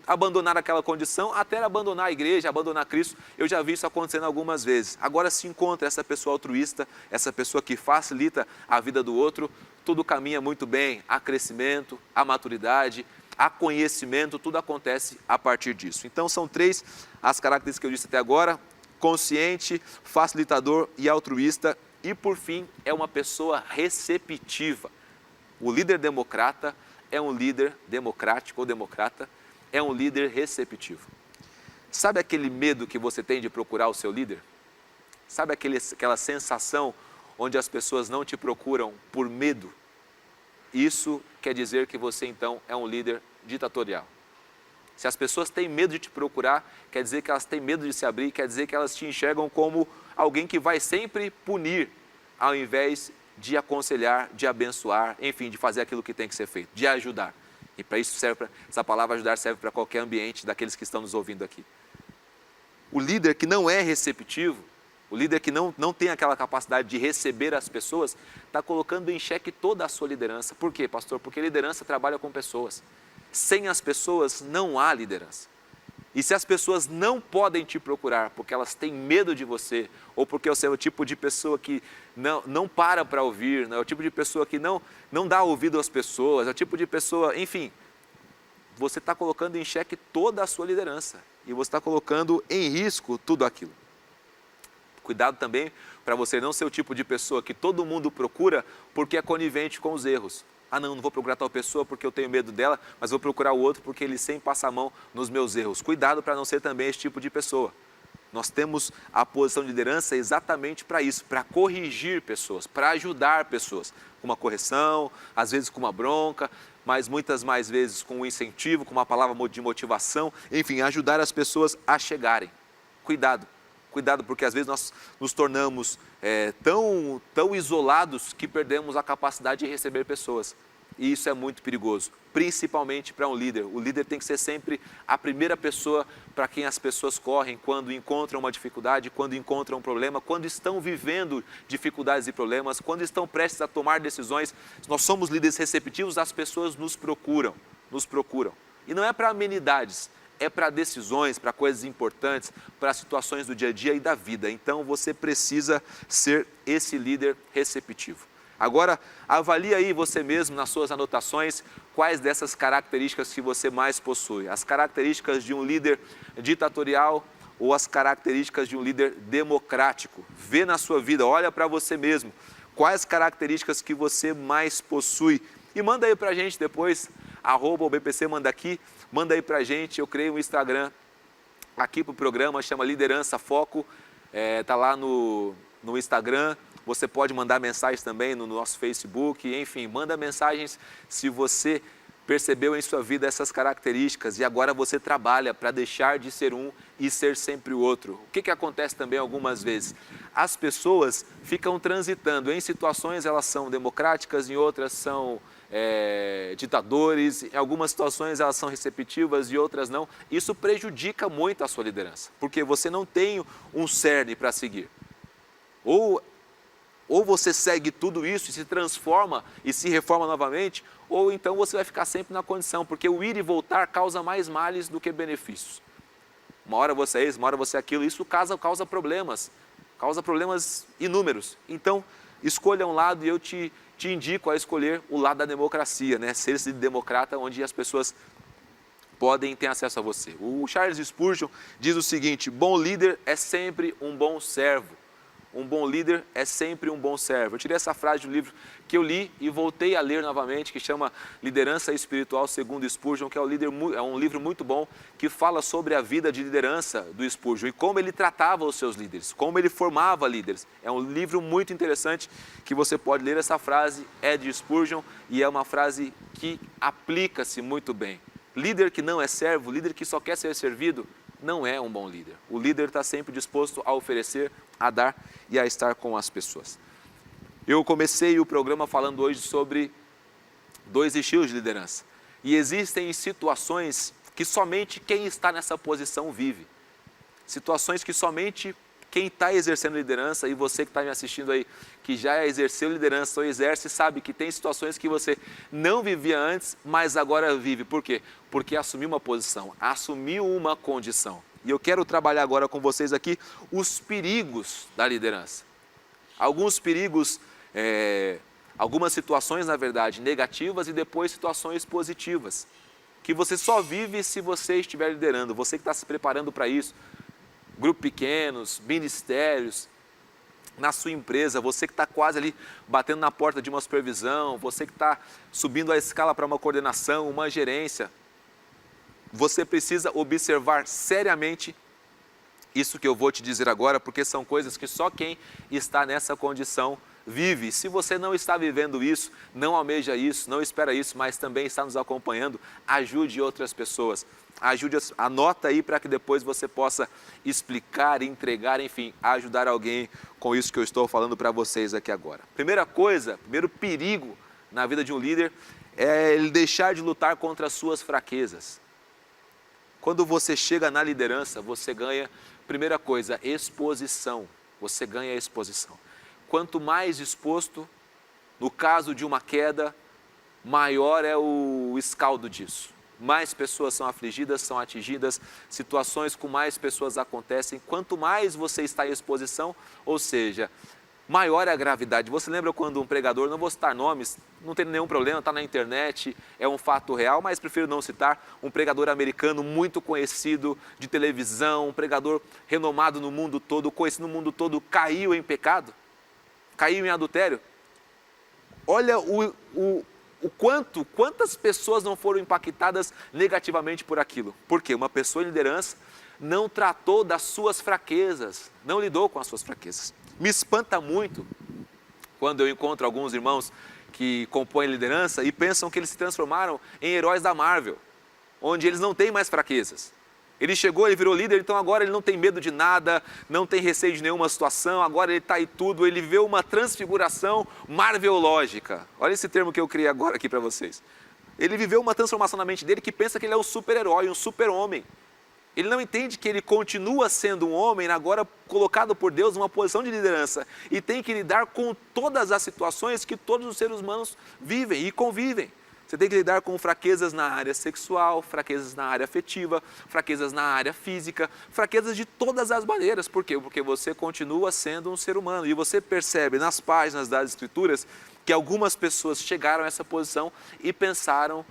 abandonar aquela condição, até abandonar a igreja, abandonar Cristo. Eu já vi isso acontecendo algumas vezes. Agora se encontra essa pessoa altruísta, essa pessoa que facilita a vida do outro, tudo caminha muito bem, há crescimento, há maturidade, há conhecimento, tudo acontece a partir disso. Então são 3 as características que eu disse até agora: consciente, facilitador e altruísta. E por fim, é uma pessoa receptiva. O líder democrata é um líder democrático ou democrata, é um líder receptivo. Sabe aquele medo que você tem de procurar o seu líder? Sabe aquela sensação onde as pessoas não te procuram por medo? Isso quer dizer que você então é um líder ditatorial. Se as pessoas têm medo de te procurar, quer dizer que elas têm medo de se abrir, quer dizer que elas te enxergam como alguém que vai sempre punir, ao invés de aconselhar, de abençoar, enfim, de fazer aquilo que tem que ser feito, de ajudar. E para isso essa palavra ajudar serve para qualquer ambiente daqueles que estão nos ouvindo aqui. O líder que não é receptivo, o líder que não tem aquela capacidade de receber as pessoas, está colocando em xeque toda a sua liderança. Por quê, pastor? Porque liderança trabalha com pessoas. Sem as pessoas não há liderança. E se as pessoas não podem te procurar porque elas têm medo de você, ou porque você é o tipo de pessoa que não para ouvir, é o tipo de pessoa que não dá ouvido às pessoas, é o tipo de pessoa, enfim, você está colocando em xeque toda a sua liderança. E você está colocando em risco tudo aquilo. Cuidado também para você não ser o tipo de pessoa que todo mundo procura porque é conivente com os erros. Ah não vou procurar tal pessoa porque eu tenho medo dela, mas vou procurar o outro porque ele sempre passa a mão nos meus erros. Cuidado para não ser também esse tipo de pessoa. Nós temos a posição de liderança exatamente para isso, para corrigir pessoas, para ajudar pessoas. Com uma correção, às vezes com uma bronca, mas muitas mais vezes com um incentivo, com uma palavra de motivação, enfim, ajudar as pessoas a chegarem. Cuidado. Cuidado, porque às vezes nós nos tornamos tão isolados que perdemos a capacidade de receber pessoas. E isso é muito perigoso, principalmente para um líder. O líder tem que ser sempre a primeira pessoa para quem as pessoas correm quando encontram uma dificuldade, quando encontram um problema, quando estão vivendo dificuldades e problemas, quando estão prestes a tomar decisões. Nós somos líderes receptivos, as pessoas nos procuram. E não é para amenidades. É para decisões, para coisas importantes, para situações do dia a dia e da vida. Então você precisa ser esse líder receptivo. Agora, avalie aí você mesmo nas suas anotações quais dessas características que você mais possui. As características de um líder ditatorial ou as características de um líder democrático. Vê na sua vida, olha para você mesmo, quais características que você mais possui. E manda aí para a gente depois, @BPC manda aqui. Manda aí pra gente, eu criei um Instagram aqui para o programa, chama Liderança Foco, tá lá no Instagram, você pode mandar mensagens também no nosso Facebook, enfim, manda mensagens se você percebeu em sua vida essas características e agora você trabalha para deixar de ser um e ser sempre o outro. O que acontece também algumas vezes? As pessoas ficam transitando, em situações elas são democráticas, em outras são ditadores, em algumas situações elas são receptivas e outras não. Isso prejudica muito a sua liderança, porque você não tem um cerne para seguir. Ou você segue tudo isso e se transforma e se reforma novamente, ou então você vai ficar sempre na condição, porque o ir e voltar causa mais males do que benefícios. Uma hora você é isso, uma hora você é aquilo, isso causa problemas inúmeros. Então, escolha um lado e eu te indico a escolher o lado da democracia, né? Ser esse democrata onde as pessoas podem ter acesso a você. O Charles Spurgeon diz o seguinte: bom líder é sempre um bom servo. Um bom líder é sempre um bom servo. Eu tirei essa frase de um livro que eu li e voltei a ler novamente, que chama Liderança Espiritual segundo Spurgeon, que é um livro muito bom, que fala sobre a vida de liderança do Spurgeon e como ele tratava os seus líderes, como ele formava líderes. É um livro muito interessante que você pode ler. Essa frase é de Spurgeon e é uma frase que aplica-se muito bem. Líder que não é servo, líder que só quer ser servido, não é um bom líder. O líder está sempre disposto a oferecer, a dar e a estar com as pessoas. Eu comecei o programa falando hoje sobre 2 estilos de liderança. E existem situações que somente quem está nessa posição vive. situações que somente quem está exercendo liderança, e você que está me assistindo aí, que já exerceu liderança ou exerce, sabe que tem situações que você não vivia antes, mas agora vive. Por quê? Porque assumiu uma posição, assumiu uma condição. E eu quero trabalhar agora com vocês aqui os perigos da liderança. Alguns perigos, algumas situações, na verdade, negativas e depois situações positivas, que você só vive se você estiver liderando, você que está se preparando para isso. Grupos pequenos, ministérios, na sua empresa, você que está quase ali batendo na porta de uma supervisão, você que está subindo a escala para uma coordenação, uma gerência, você precisa observar seriamente isso que eu vou te dizer agora, porque são coisas que só quem está nessa condição vive. Se você não está vivendo isso, não almeja isso, não espera isso, mas também está nos acompanhando, ajude outras pessoas. Anota aí para que depois você possa explicar, entregar, enfim, ajudar alguém com isso que eu estou falando para vocês aqui agora. Primeira coisa, primeiro perigo na vida de um líder é ele deixar de lutar contra as suas fraquezas. Quando você chega na liderança, você ganha, primeira coisa, exposição. Você ganha exposição. Quanto mais exposto, no caso de uma queda, maior é o escaldo disso. Mais pessoas são afligidas, são atingidas, situações com mais pessoas acontecem. Quanto mais você está em exposição, ou seja, maior é a gravidade. Você lembra quando um pregador, não vou citar nomes, não tem nenhum problema, está na internet, é um fato real, mas prefiro não citar, um pregador americano muito conhecido de televisão, um pregador renomado no mundo todo, conhecido no mundo todo, caiu em pecado, caiu em adultério. Olha quantas pessoas não foram impactadas negativamente por aquilo. Por quê? Uma pessoa em liderança não tratou das suas fraquezas, não lidou com as suas fraquezas. Me espanta muito quando eu encontro alguns irmãos que compõem liderança e pensam que eles se transformaram em heróis da Marvel, onde eles não têm mais fraquezas. Ele chegou, ele virou líder, então agora ele não tem medo de nada, não tem receio de nenhuma situação, agora ele está em tudo, ele vê uma transfiguração marvelológica. Olha esse termo que eu criei agora aqui para vocês. Ele viveu uma transformação na mente dele que pensa que ele é um super-herói, um super-homem. Ele não entende que ele continua sendo um homem, agora colocado por Deus numa posição de liderança e tem que lidar com todas as situações que todos os seres humanos vivem e convivem. Você tem que lidar com fraquezas na área sexual, fraquezas na área afetiva, fraquezas na área física, fraquezas de todas as maneiras. Por quê? Porque você continua sendo um ser humano. E você percebe nas páginas das Escrituras que algumas pessoas chegaram a essa posição e pensaram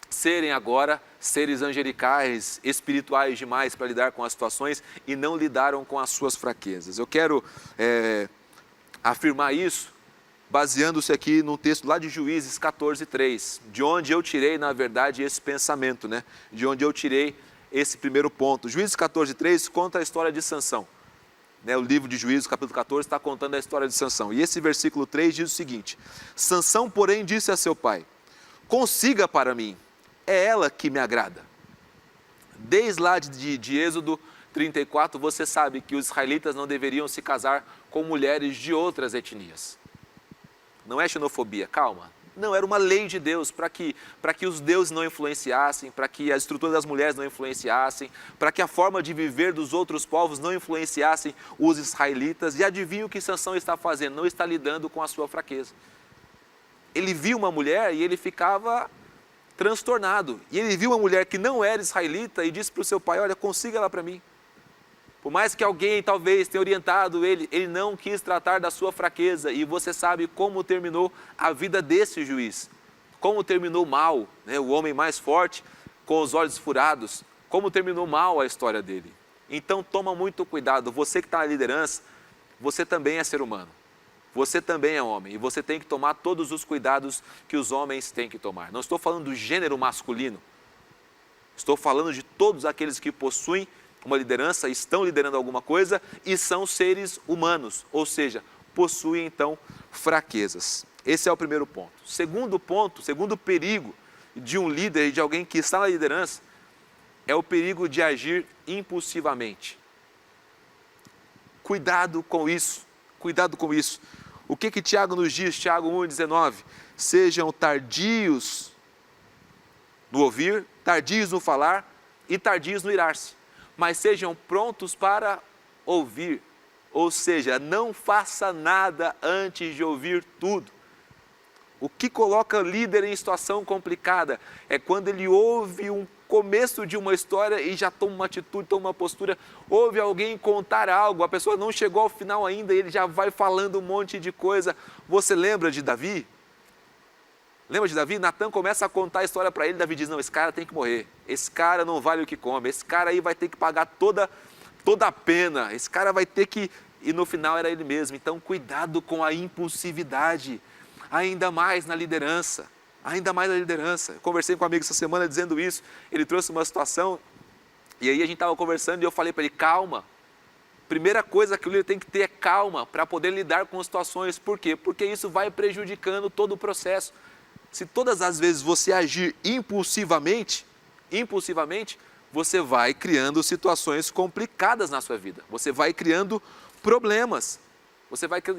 serem agora seres angelicais, espirituais demais para lidar com as situações e não lidaram com as suas fraquezas. Eu quero afirmar isso baseando-se aqui no texto lá de Juízes 14:3, de onde eu tirei, na verdade, esse pensamento, né? De onde eu tirei esse primeiro ponto. Juízes 14:3 conta a história de Sansão. O livro de Juízes, capítulo 14, está contando a história de Sansão. E esse versículo 3 diz o seguinte: Sansão, porém, disse a seu pai: consiga para mim, é ela que me agrada. Desde lá de Êxodo 34, você sabe que os israelitas não deveriam se casar com mulheres de outras etnias. Não é xenofobia, calma. Não, era uma lei de Deus para que os deuses não influenciassem, para que a estrutura das mulheres não influenciassem, para que a forma de viver dos outros povos não influenciassem os israelitas. E adivinha o que Sansão está fazendo? Não está lidando com a sua fraqueza. Ele viu uma mulher e ele ficava transtornado. E ele viu uma mulher que não era israelita e disse para o seu pai: olha, consiga ela para mim. Por mais que alguém talvez tenha orientado ele, ele não quis tratar da sua fraqueza. E você sabe como terminou a vida desse juiz. Como terminou mal, né? O homem mais forte, com os olhos furados. Como terminou mal a história dele. Então toma muito cuidado. Você que está na liderança, você também é ser humano. Você também é homem. E você tem que tomar todos os cuidados que os homens têm que tomar. Não estou falando do gênero masculino. Estou falando de todos aqueles que possuem uma liderança, estão liderando alguma coisa e são seres humanos, ou seja, possuem então fraquezas. Esse é o primeiro ponto. Segundo ponto, segundo perigo de um líder e de alguém que está na liderança, é o perigo de agir impulsivamente. Cuidado com isso, cuidado com isso. O que Tiago nos diz? Tiago 1,19, sejam tardios no ouvir, tardios no falar e tardios no irar-se. mas sejam prontos para ouvir. Ou seja, não faça nada antes de ouvir tudo. O que coloca o líder em situação complicada é quando ele ouve um começo de uma história e já toma uma atitude, toma uma postura, ouve alguém contar algo, a pessoa não chegou ao final ainda e ele já vai falando um monte de coisa. Você lembra de Davi? Lembra de Davi? Natan começa a contar a história para ele, Davi diz, não, esse cara tem que morrer, esse cara não vale o que come, esse cara aí vai ter que pagar toda a pena, esse cara vai ter que... E no final era ele mesmo. Então cuidado com a impulsividade, ainda mais na liderança, ainda mais na liderança. Eu conversei com um amigo essa semana dizendo isso, ele trouxe uma situação, e aí a gente estava conversando e eu falei para ele, calma. Primeira coisa que o líder tem que ter é calma para poder lidar com situações. Por quê? Porque isso vai prejudicando todo o processo. Se todas as vezes você agir impulsivamente, você vai criando situações complicadas na sua vida. Você vai criando problemas.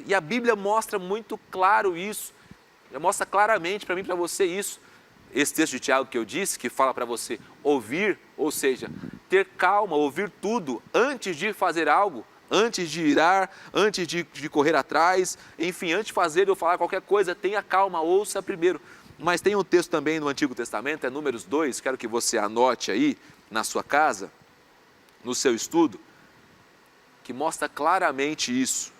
E a Bíblia mostra muito claro isso. Ela mostra claramente para mim e para você isso. Esse texto de Tiago que eu disse, que fala para você ouvir, ou seja, ter calma, ouvir tudo antes de fazer algo, antes de irar, antes de correr atrás, enfim, antes de fazer ou falar qualquer coisa, tenha calma, ouça primeiro. Mas tem um texto também no Antigo Testamento, é Números 2, quero que você anote aí na sua casa, no seu estudo, que mostra claramente isso.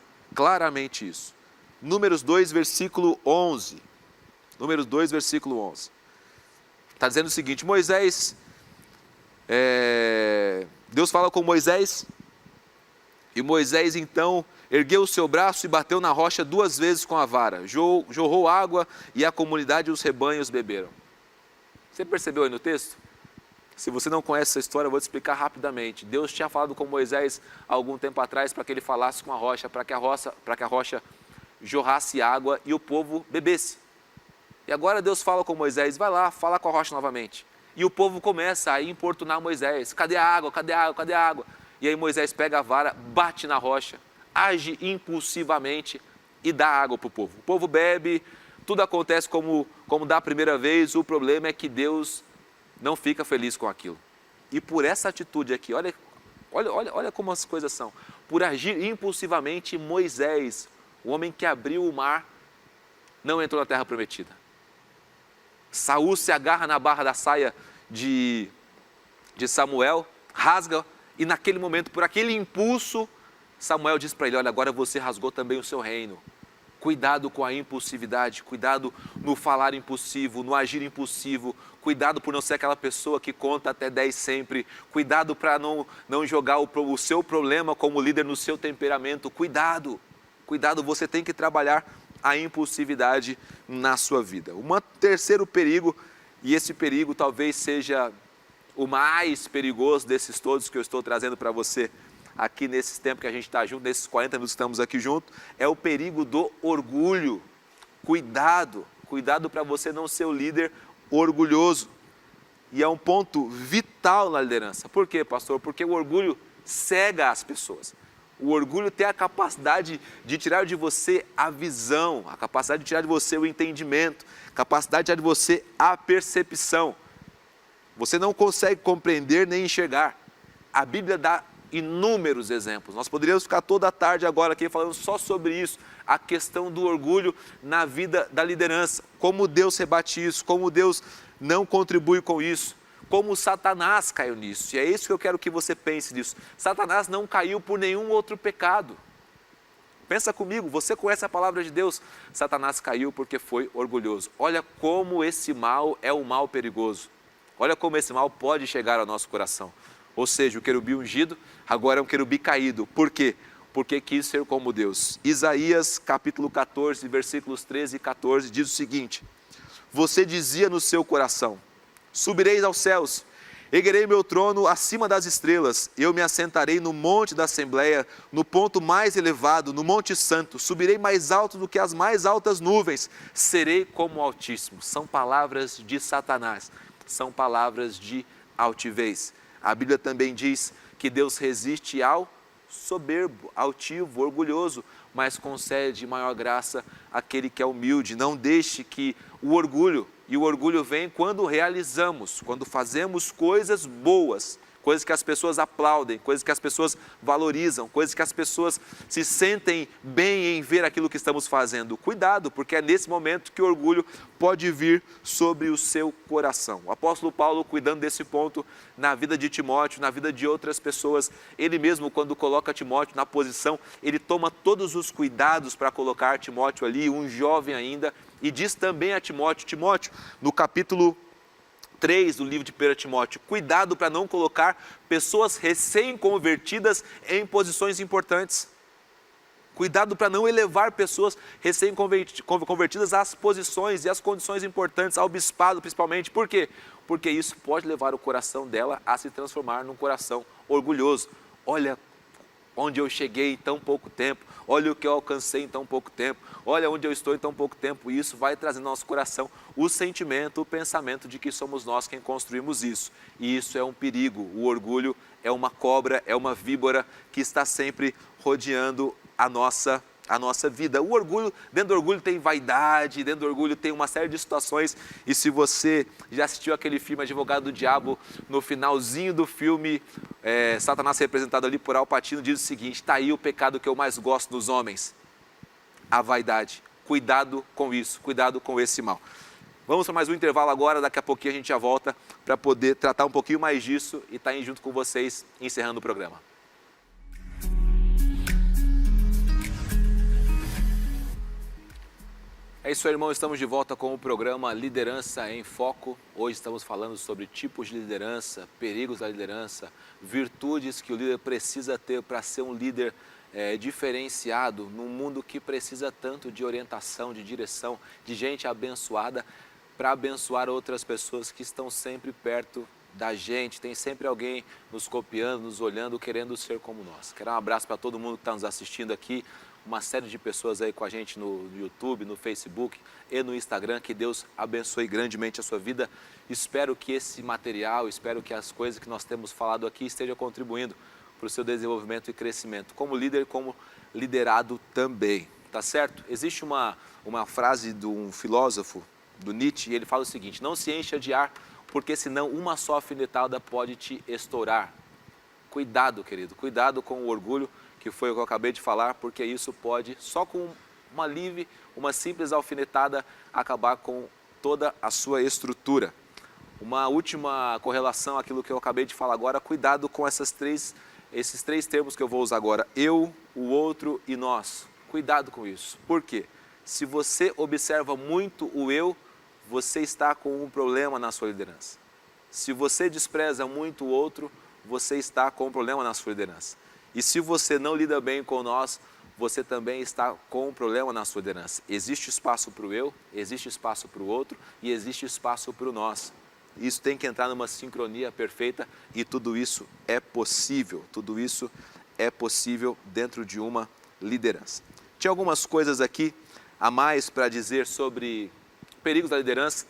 Números 2, versículo 11. Números 2, versículo 11. Está dizendo o seguinte, Deus fala com Moisés, e Moisés então ergueu o seu braço e bateu na rocha 2 vezes com a vara, jorrou água e a comunidade e os rebanhos beberam. Você percebeu aí no texto? Se você não conhece essa história, eu vou te explicar rapidamente. Deus tinha falado com Moisés há algum tempo atrás para que ele falasse com a rocha, para que a rocha jorrasse água e o povo bebesse. E agora Deus fala com Moisés, vai lá, fala com a rocha novamente. E o povo começa a importunar Moisés, cadê a água, cadê a água, cadê a água? E aí Moisés pega a vara, bate na rocha, age impulsivamente e dá água para o povo. O povo bebe, tudo acontece como da primeira vez, o problema é que Deus não fica feliz com aquilo. E por essa atitude aqui, olha como as coisas são. Por agir impulsivamente, Moisés, o homem que abriu o mar, não entrou na terra prometida. Saul se agarra na barra da saia de Samuel, rasga, e naquele momento, por aquele impulso, Samuel diz para ele, olha, agora você rasgou também o seu reino. Cuidado com a impulsividade, cuidado no falar impulsivo, no agir impulsivo, cuidado por não ser aquela pessoa que conta até 10 sempre, cuidado para não jogar o seu problema como líder no seu temperamento, cuidado, você tem que trabalhar a impulsividade na sua vida. Um terceiro perigo, e esse perigo talvez seja o mais perigoso desses todos que eu estou trazendo para você aqui nesses tempos que a gente está junto, nesses 40 minutos que estamos aqui junto, é o perigo do orgulho. Cuidado para você não ser o líder orgulhoso. E é um ponto vital na liderança. Por quê, pastor? Porque o orgulho cega as pessoas. O orgulho tem a capacidade de tirar de você a visão, a capacidade de tirar de você o entendimento, a capacidade de tirar de você a percepção. Você não consegue compreender nem enxergar. A Bíblia dá inúmeros exemplos. Nós poderíamos ficar toda a tarde agora aqui falando só sobre isso, a questão do orgulho na vida da liderança. Como Deus rebate isso, como Deus não contribui com isso, como Satanás caiu nisso. E é isso que eu quero que você pense nisso. Satanás não caiu por nenhum outro pecado. Pensa comigo, você conhece a palavra de Deus. Satanás caiu porque foi orgulhoso. Olha como esse mal é um mal perigoso. Olha como esse mal pode chegar ao nosso coração. Ou seja, o querubim ungido agora é um querubim caído. Por quê? Porque quis ser como Deus. Isaías capítulo 14, versículos 13 e 14 diz o seguinte: você dizia no seu coração, subireis aos céus, erguerei meu trono acima das estrelas, eu me assentarei no monte da Assembleia, no ponto mais elevado, no monte santo, subirei mais alto do que as mais altas nuvens, serei como o Altíssimo. São palavras de Satanás, são palavras de altivez. A Bíblia também diz que Deus resiste ao soberbo, altivo, orgulhoso, mas concede maior graça àquele que é humilde. Não deixe que o orgulho, e o orgulho vem quando realizamos, quando fazemos coisas boas, coisas que as pessoas aplaudem, coisas que as pessoas valorizam, coisas que as pessoas se sentem bem em ver aquilo que estamos fazendo. Cuidado, porque é nesse momento que o orgulho pode vir sobre o seu coração. O apóstolo Paulo, cuidando desse ponto na vida de Timóteo, na vida de outras pessoas, ele mesmo, quando coloca Timóteo na posição, ele toma todos os cuidados para colocar Timóteo ali, um jovem ainda, e diz também a Timóteo, no capítulo 3 do livro de 1 Timóteo, cuidado para não colocar pessoas recém-convertidas em posições importantes. Cuidado para não elevar pessoas recém-convertidas às posições e às condições importantes, ao bispado principalmente. Por quê? Porque isso pode levar o coração dela a se transformar num coração orgulhoso. Olha onde eu cheguei em tão pouco tempo, olha o que eu alcancei em tão pouco tempo, olha onde eu estou em tão pouco tempo. E isso vai trazer no nosso coração o sentimento, o pensamento de que somos nós quem construímos isso. E isso é um perigo. O orgulho é uma cobra, é uma víbora que está sempre rodeando a nossa vida. O orgulho, dentro do orgulho tem vaidade, dentro do orgulho tem uma série de situações. E se você já assistiu aquele filme Advogado do Diabo, no finalzinho do filme, Satanás representado ali por Al Pacino diz o seguinte: está aí o pecado que eu mais gosto nos homens, a vaidade. Cuidado com isso, cuidado com esse mal. Vamos para mais um intervalo agora, daqui a pouquinho a gente já volta para poder tratar um pouquinho mais disso e estar aí junto com vocês, encerrando o programa. É isso aí, irmão, estamos de volta com o programa Liderança em Foco. Hoje estamos falando sobre tipos de liderança, perigos da liderança, virtudes que o líder precisa ter para ser um líder diferenciado num mundo que precisa tanto de orientação, de direção, de gente abençoada para abençoar outras pessoas que estão sempre perto da gente. Tem sempre alguém nos copiando, nos olhando, querendo ser como nós. Quero um abraço para todo mundo que está nos assistindo aqui. Uma série de pessoas aí com a gente no YouTube, no Facebook e no Instagram. Que Deus abençoe grandemente a sua vida. Espero que esse material, espero que as coisas que nós temos falado aqui estejam contribuindo para o seu desenvolvimento e crescimento, como líder, como liderado também, tá certo? Existe uma frase de um filósofo, do Nietzsche, e ele fala o seguinte: não se encha de ar, porque senão uma só alfinetada pode te estourar. Cuidado, querido, cuidado com o orgulho, que foi o que eu acabei de falar, porque isso pode, só com uma simples alfinetada, acabar com toda a sua estrutura. Uma última correlação àquilo que eu acabei de falar agora: cuidado com esses três termos que eu vou usar agora: eu, o outro e nós. Cuidado com isso. Por quê? Se você observa muito o eu, você está com um problema na sua liderança. Se você despreza muito o outro, você está com um problema na sua liderança. E se você não lida bem com nós, você também está com um problema na sua liderança. Existe espaço para o eu, existe espaço para o outro e existe espaço para o nós. Isso tem que entrar numa sincronia perfeita e tudo isso é possível. Tudo isso é possível dentro de uma liderança. Tinha algumas coisas aqui a mais para dizer sobre perigos da liderança.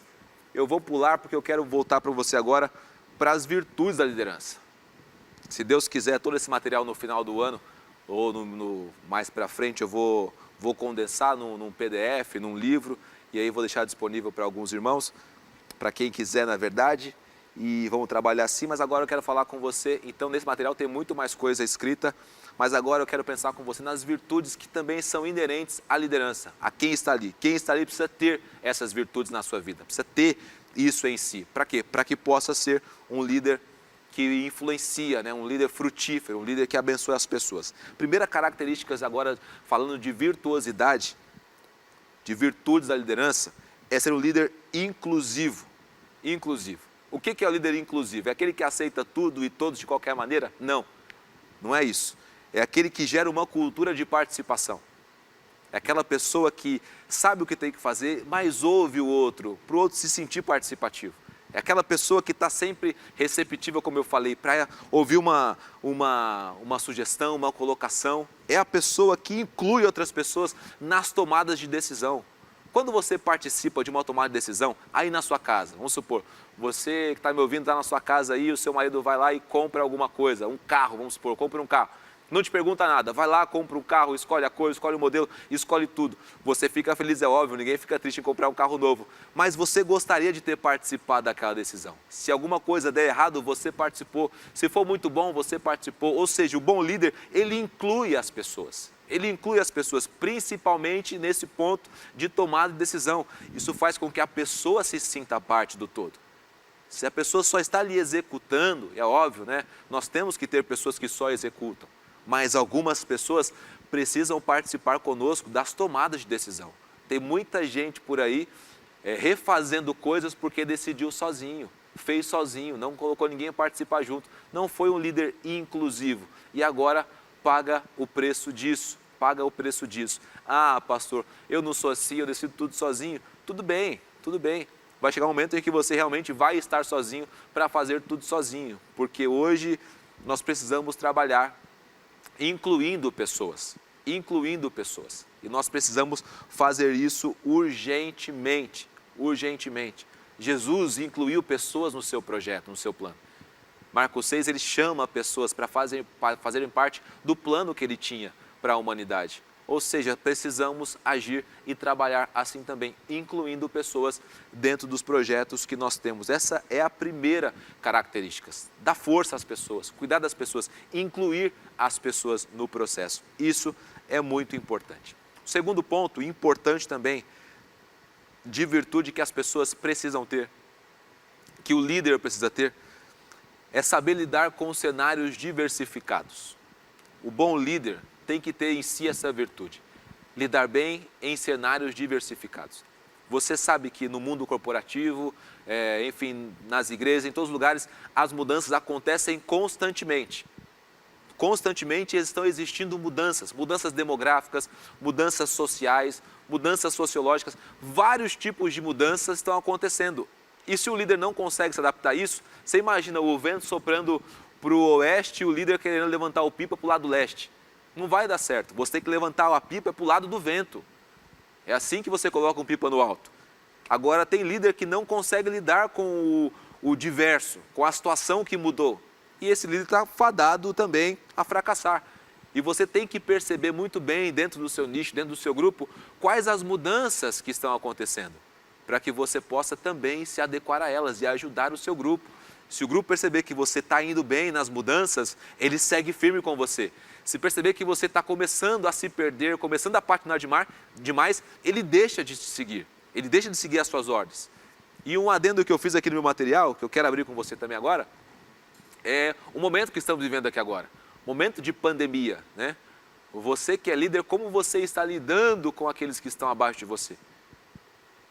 Eu vou pular porque eu quero voltar para você agora para as virtudes da liderança. Se Deus quiser, todo esse material no final do ano ou mais para frente eu vou condensar num PDF, num livro, e aí vou deixar disponível para alguns irmãos, para quem quiser, na verdade, e vamos trabalhar assim. Mas agora eu quero falar com você. Então, nesse material tem muito mais coisa escrita, mas agora eu quero pensar com você nas virtudes que também são inerentes à liderança, a quem está ali. Quem está ali precisa ter essas virtudes na sua vida, precisa ter isso em si. Para quê? Para que possa ser um líder que influencia, né? Um líder frutífero, um líder que abençoa as pessoas. Primeira característica agora, falando de virtuosidade, de virtudes da liderança, é ser um líder inclusivo. Inclusivo. O que é o líder inclusivo? É aquele que aceita tudo e todos de qualquer maneira? Não, não é isso. É aquele que gera uma cultura de participação. É aquela pessoa que sabe o que tem que fazer, mas ouve o outro, para o outro se sentir participativo. É aquela pessoa que está sempre receptiva, como eu falei, para ouvir uma sugestão, uma colocação. É a pessoa que inclui outras pessoas nas tomadas de decisão. Quando você participa de uma tomada de decisão, aí na sua casa, vamos supor, você que está me ouvindo, está na sua casa aí, o seu marido vai lá e compra alguma coisa, um carro, vamos supor, compra um carro. Não te pergunta nada, vai lá, compra um carro, escolhe a cor, escolhe o modelo, escolhe tudo. Você fica feliz, é óbvio, ninguém fica triste em comprar um carro novo. Mas você gostaria de ter participado daquela decisão. Se alguma coisa der errado, você participou. Se for muito bom, você participou. Ou seja, o bom líder, ele inclui as pessoas. Ele inclui as pessoas, principalmente nesse ponto de tomada de decisão. Isso faz com que a pessoa se sinta parte do todo. Se a pessoa só está ali executando, é óbvio, né? Nós temos que ter pessoas que só executam. Mas algumas pessoas precisam participar conosco das tomadas de decisão. Tem muita gente por aí refazendo coisas porque decidiu sozinho, fez sozinho, não colocou ninguém a participar junto. Não foi um líder inclusivo e agora paga o preço disso, paga o preço disso. Ah, pastor, eu não sou assim, eu decido tudo sozinho. Tudo bem, tudo bem. Vai chegar um momento em que você realmente vai estar sozinho para fazer tudo sozinho, porque hoje nós precisamos trabalhar incluindo pessoas. E nós precisamos fazer isso urgentemente, urgentemente. Jesus incluiu pessoas no seu projeto, no seu plano. Marcos 6, ele chama pessoas para fazerem parte do plano que ele tinha para a humanidade. Ou seja, precisamos agir e trabalhar assim também, incluindo pessoas dentro dos projetos que nós temos. Essa é a primeira característica, dar força às pessoas, cuidar das pessoas, incluir as pessoas no processo. Isso é muito importante. O segundo ponto, importante também, de virtude que as pessoas precisam ter, que o líder precisa ter, é saber lidar com cenários diversificados. O bom líder tem que ter em si essa virtude, lidar bem em cenários diversificados. Você sabe que no mundo corporativo, enfim, nas igrejas, em todos os lugares, as mudanças acontecem constantemente. Constantemente estão existindo mudanças, mudanças demográficas, mudanças sociais, mudanças sociológicas, vários tipos de mudanças estão acontecendo. E se o líder não consegue se adaptar a isso, você imagina o vento soprando para o oeste e o líder querendo levantar o pipa para o lado leste. Não vai dar certo, você tem que levantar a pipa para o lado do vento. É assim que você coloca um pipa no alto. Agora tem líder que não consegue lidar com o diverso, com a situação que mudou. E esse líder está fadado também a fracassar. E você tem que perceber muito bem dentro do seu nicho, dentro do seu grupo, quais as mudanças que estão acontecendo, para que você possa também se adequar a elas e ajudar o seu grupo. Se o grupo perceber que você está indo bem nas mudanças, ele segue firme com você. Se perceber que você está começando a se perder, começando a patinar demais, ele deixa de te seguir. Ele deixa de seguir as suas ordens. E um adendo que eu fiz aqui no meu material, que eu quero abrir com você também agora, é o momento que estamos vivendo aqui agora. Momento de pandemia, né? Você que é líder, como você está lidando com aqueles que estão abaixo de você?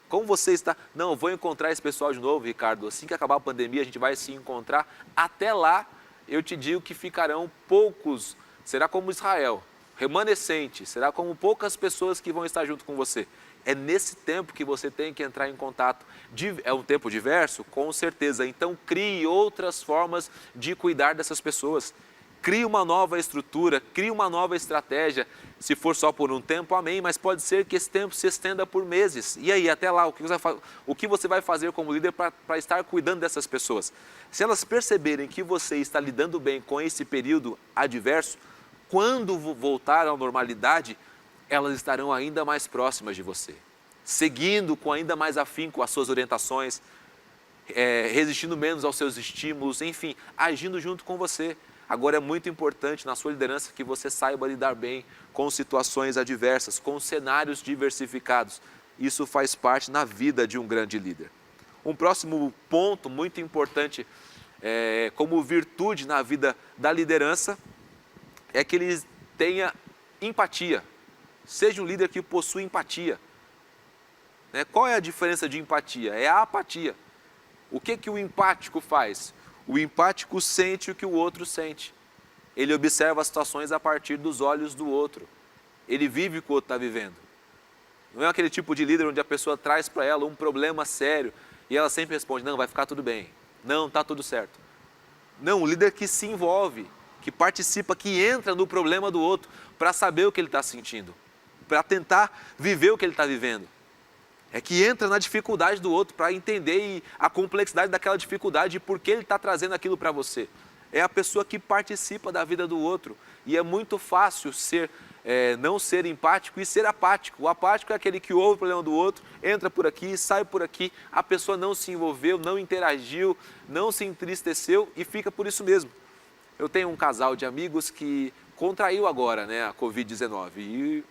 Como você está... Não, vou encontrar esse pessoal de novo, Ricardo. Assim que acabar a pandemia, a gente vai se encontrar. Até lá, eu te digo que ficarão poucos. Será como Israel, remanescente. Será como poucas pessoas que vão estar junto com você. É nesse tempo que você tem que entrar em contato. É um tempo diverso? Com certeza. Então, crie outras formas de cuidar dessas pessoas. Crie uma nova estrutura, crie uma nova estratégia. Se for só por um tempo, amém, mas pode ser que esse tempo se estenda por meses. E aí, até lá, o que você vai fazer como líder para estar cuidando dessas pessoas? Se elas perceberem que você está lidando bem com esse período adverso, quando voltar à normalidade, elas estarão ainda mais próximas de você, seguindo com ainda mais afinco as suas orientações, resistindo menos aos seus estímulos, enfim, agindo junto com você. Agora é muito importante na sua liderança que você saiba lidar bem com situações adversas, com cenários diversificados. Isso faz parte na vida de um grande líder. Um próximo ponto muito importante como virtude na vida da liderança é que ele tenha empatia. Seja um líder que possui empatia. Qual é a diferença de empatia? É a apatia. O que o empático faz? O empático sente o que o outro sente. Ele observa as situações a partir dos olhos do outro. Ele vive o que o outro está vivendo. Não é aquele tipo de líder onde a pessoa traz para ela um problema sério e ela sempre responde, não, vai ficar tudo bem. Não, está tudo certo. Não, o líder que se envolve, que participa, que entra no problema do outro para saber o que ele está sentindo, para tentar viver o que ele está vivendo. É que entra na dificuldade do outro para entender a complexidade daquela dificuldade e por que ele está trazendo aquilo para você. é a pessoa que participa da vida do outro. E é muito fácil não ser empático e ser apático. O apático é aquele que ouve o problema do outro, entra por aqui, sai por aqui, a pessoa não se envolveu, não interagiu, não se entristeceu e fica por isso mesmo. Eu tenho um casal de amigos que contraiu agora, né, a Covid-19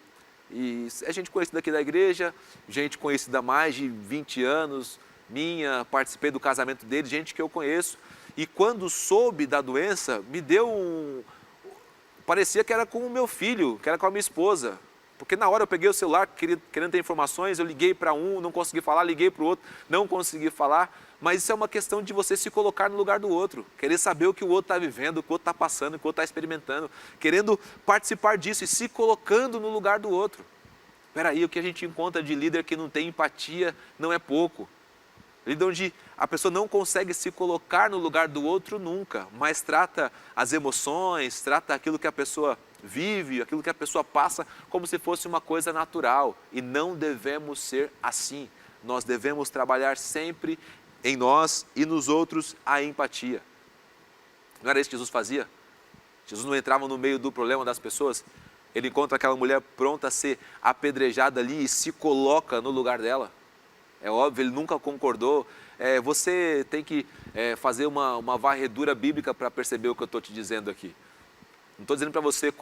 e é gente conhecida aqui da igreja, gente conhecida há mais de 20 anos, participei do casamento dele, gente que eu conheço. E quando soube da doença, me deu parecia que era com o meu filho, que era com a minha esposa. Porque na hora eu peguei o celular, querendo ter informações, eu liguei para um, não consegui falar, liguei para o outro, não consegui falar. Mas isso é uma questão de você se colocar no lugar do outro, querer saber o que o outro está vivendo, o que o outro está passando, o que o outro está experimentando, querendo participar disso e se colocando no lugar do outro. Espera aí, o que a gente encontra de líder que não tem empatia não é pouco. Líder onde a pessoa não consegue se colocar no lugar do outro nunca, mas trata as emoções, trata aquilo que a pessoa vive, aquilo que a pessoa passa como se fosse uma coisa natural. E não devemos ser assim. Nós devemos trabalhar sempre em nós e nos outros a empatia. Não era isso que Jesus fazia? Jesus não entrava no meio do problema das pessoas. Ele encontra aquela mulher pronta a ser apedrejada ali e se coloca no lugar dela. É óbvio, ele nunca concordou. Você tem que fazer uma varredura bíblica para perceber o que eu estou te dizendo aqui. Não estou dizendo para você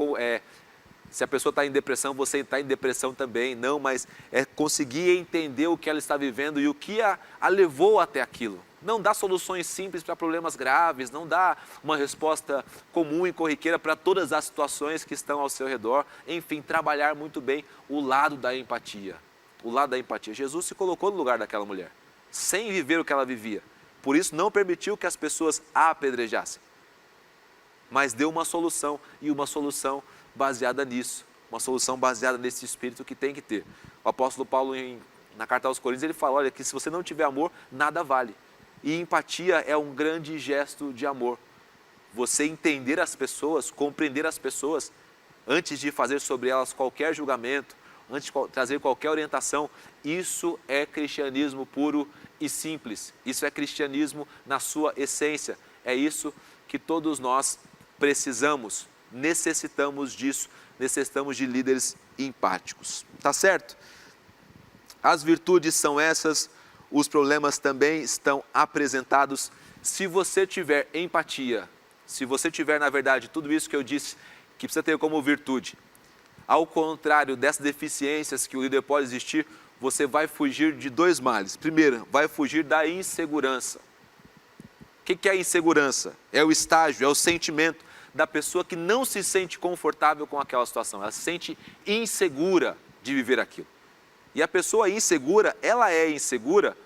se a pessoa está em depressão, você está em depressão também. Não, mas é conseguir entender o que ela está vivendo e o que a levou até aquilo. Não dá soluções simples para problemas graves, não dá uma resposta comum e corriqueira para todas as situações que estão ao seu redor. Enfim, trabalhar muito bem o lado da empatia. O lado da empatia. Jesus se colocou no lugar daquela mulher, sem viver o que ela vivia. Por isso não permitiu que as pessoas a apedrejassem. Mas deu uma solução, e uma solução baseada nisso. Uma solução baseada nesse espírito que tem que ter. O apóstolo Paulo, na carta aos Coríntios, ele fala, olha, que se você não tiver amor, nada vale. E empatia é um grande gesto de amor. Você entender as pessoas, compreender as pessoas, antes de fazer sobre elas qualquer julgamento, antes de trazer qualquer orientação, isso é cristianismo puro e simples. Isso é cristianismo na sua essência. É isso que todos nós precisamos, necessitamos disso, necessitamos de líderes empáticos. Tá certo? As virtudes são essas, os problemas também estão apresentados. Se você tiver empatia, se você tiver, na verdade, tudo isso que eu disse, que precisa ter como virtude, ao contrário dessas deficiências que o líder pode existir, você vai fugir de dois males. Primeiro, vai fugir da insegurança. O que é a insegurança? É o estágio, é o sentimento da pessoa que não se sente confortável com aquela situação. Ela se sente insegura de viver aquilo. E a pessoa insegura, ela é insegura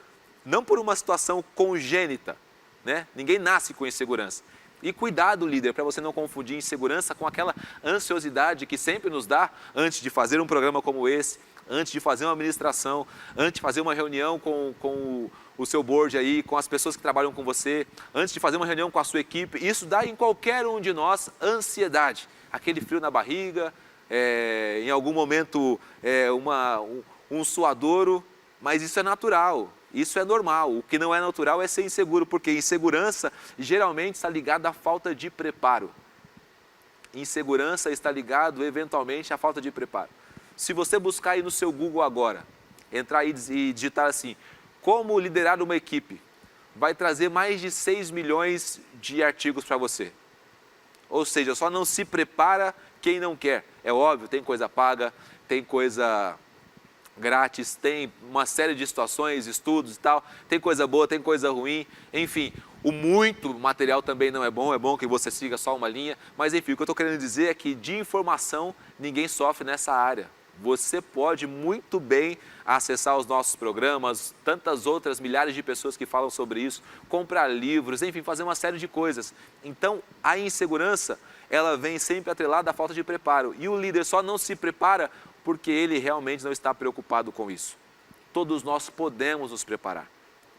não por uma situação congênita, né? Ninguém nasce com insegurança. E cuidado, líder, para você não confundir insegurança com aquela ansiosidade que sempre nos dá antes de fazer um programa como esse, antes de fazer uma administração, antes de fazer uma reunião com o seu board aí, com as pessoas que trabalham com você, antes de fazer uma reunião com a sua equipe. Isso dá em qualquer um de nós ansiedade, aquele frio na barriga, em algum momento um suadouro, mas isso é natural. Isso é normal. O que não é natural é ser inseguro, porque insegurança geralmente está ligada à falta de preparo. Insegurança está ligado eventualmente à falta de preparo. Se você buscar aí no seu Google agora, entrar aí e digitar assim, como liderar uma equipe, vai trazer mais de 6 milhões de artigos para você. Ou seja, só não se prepara quem não quer. É óbvio, tem coisa paga, tem coisa grátis, tem uma série de situações, estudos e tal, tem coisa boa, tem coisa ruim, enfim, o muito material também não é bom que você siga só uma linha, mas enfim, o que eu estou querendo dizer é que de informação ninguém sofre nessa área. Você pode muito bem acessar os nossos programas, tantas outras milhares de pessoas que falam sobre isso, comprar livros, enfim, fazer uma série de coisas. Então, a insegurança, ela vem sempre atrelada à falta de preparo, e o líder só não se prepara porque ele realmente não está preocupado com isso. Todos nós podemos nos preparar.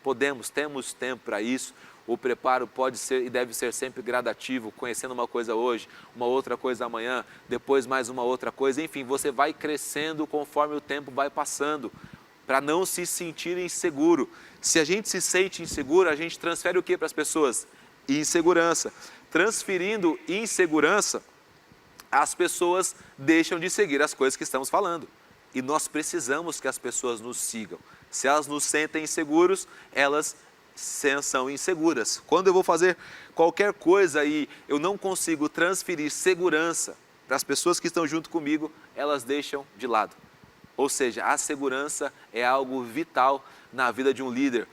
Podemos, temos tempo para isso. O preparo pode ser e deve ser sempre gradativo, conhecendo uma coisa hoje, uma outra coisa amanhã, depois mais uma outra coisa. Enfim, você vai crescendo conforme o tempo vai passando, para não se sentir inseguro. Se a gente se sente inseguro, a gente transfere o que para as pessoas? Insegurança. transferindo insegurança, as pessoas deixam de seguir as coisas que estamos falando. E nós precisamos que as pessoas nos sigam. Se elas nos sentem inseguros, elas são inseguras. Quando eu vou fazer qualquer coisa e eu não consigo transferir segurança para as pessoas que estão junto comigo, elas deixam de lado. Ou seja, a segurança é algo vital na vida de um líder.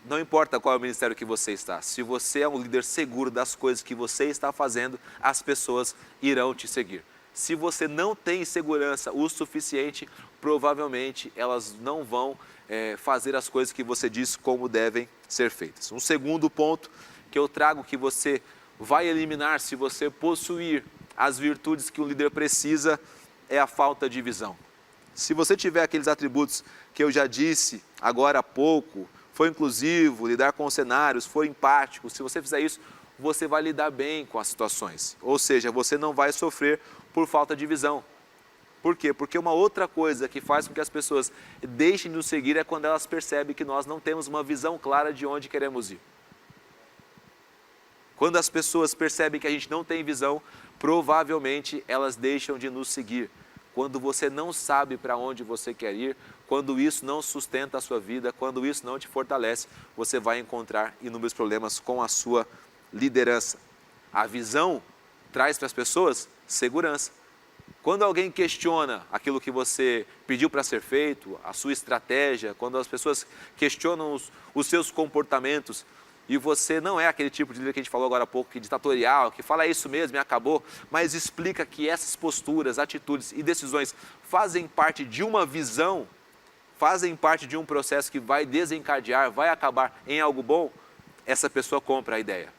Não importa qual é o ministério que você está, se você é um líder seguro das coisas que você está fazendo, as pessoas irão te seguir. Se você não tem segurança o suficiente, provavelmente elas não vão fazer as coisas que você diz como devem ser feitas. Um segundo ponto que eu trago que você vai eliminar se você possuir as virtudes que um líder precisa é a falta de visão. Se você tiver aqueles atributos que eu já disse agora há pouco, for inclusivo, lidar com os cenários, for empático, se você fizer isso, você vai lidar bem com as situações. Ou seja, você não vai sofrer por falta de visão. Por quê? Porque uma outra coisa que faz com que as pessoas deixem de nos seguir é quando elas percebem que nós não temos uma visão clara de onde queremos ir. Quando as pessoas percebem que a gente não tem visão, provavelmente elas deixam de nos seguir. Quando você não sabe para onde você quer ir, quando isso não sustenta a sua vida, quando isso não te fortalece, você vai encontrar inúmeros problemas com a sua liderança. A visão traz para as pessoas segurança. Quando alguém questiona aquilo que você pediu para ser feito, a sua estratégia, quando as pessoas questionam os seus comportamentos, e você não é aquele tipo de líder que a gente falou agora há pouco, que ditatorial, que fala isso mesmo e acabou, mas explica que essas posturas, atitudes e decisões fazem parte de uma visão, fazem parte de um processo que vai desencadear, vai acabar em algo bom, essa pessoa compra a ideia.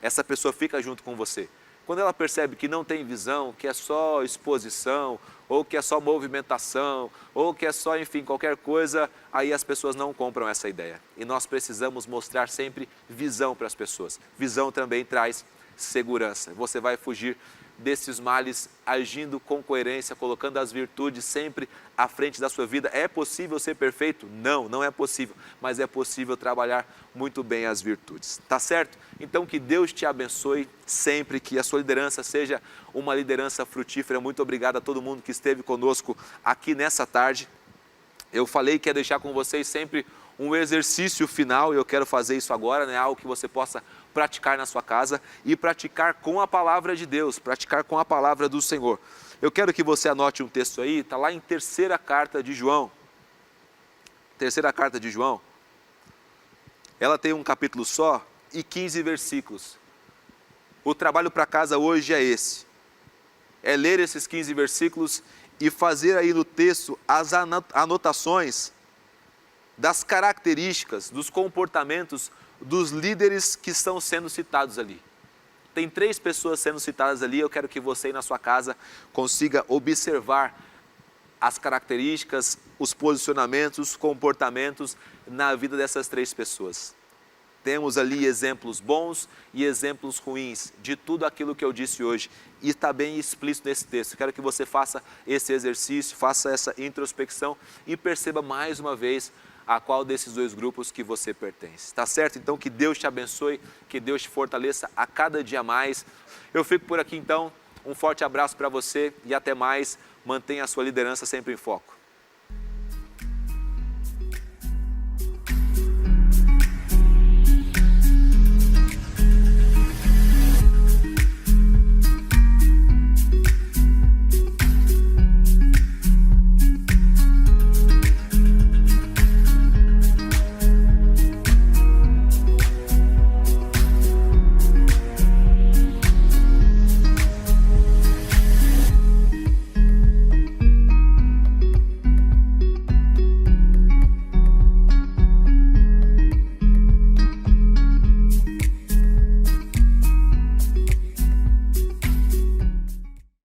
Essa pessoa fica junto com você. Quando ela percebe que não tem visão, que é só exposição, ou que é só movimentação, ou que é só, enfim, qualquer coisa, aí as pessoas não compram essa ideia. E nós precisamos mostrar sempre visão para as pessoas. Visão também traz segurança. Você vai fugir desses males agindo com coerência, colocando as virtudes sempre à frente da sua vida. É possível ser perfeito? Não, não é possível, mas é possível trabalhar muito bem as virtudes. Tá certo? Então que Deus te abençoe sempre, que a sua liderança seja uma liderança frutífera. Muito obrigado a todo mundo que esteve conosco aqui nessa tarde. Eu falei que ia deixar com vocês sempre um exercício final, e eu quero fazer isso agora, né? Algo que você possa praticar na sua casa e praticar com a palavra de Deus, praticar com a palavra do Senhor. Eu quero que você anote um texto aí, está lá em terceira carta de João. Terceira carta de João. Ela tem um capítulo só e 15 versículos. O trabalho para casa hoje é esse. É ler esses 15 versículos e fazer aí no texto as anotações das características, dos comportamentos dos líderes que estão sendo citados ali. Tem 3 pessoas sendo citadas ali, eu quero que você aí na sua casa consiga observar as características, os posicionamentos, os comportamentos na vida dessas 3 pessoas. Temos ali exemplos bons e exemplos ruins de tudo aquilo que eu disse hoje. E está bem explícito nesse texto. Eu quero que você faça esse exercício, faça essa introspecção e perceba mais uma vez a qual desses 2 grupos que você pertence. Tá certo? Então que Deus te abençoe, que Deus te fortaleça a cada dia mais. Eu fico por aqui então. Um forte abraço para você e até mais. Mantenha a sua liderança sempre em foco.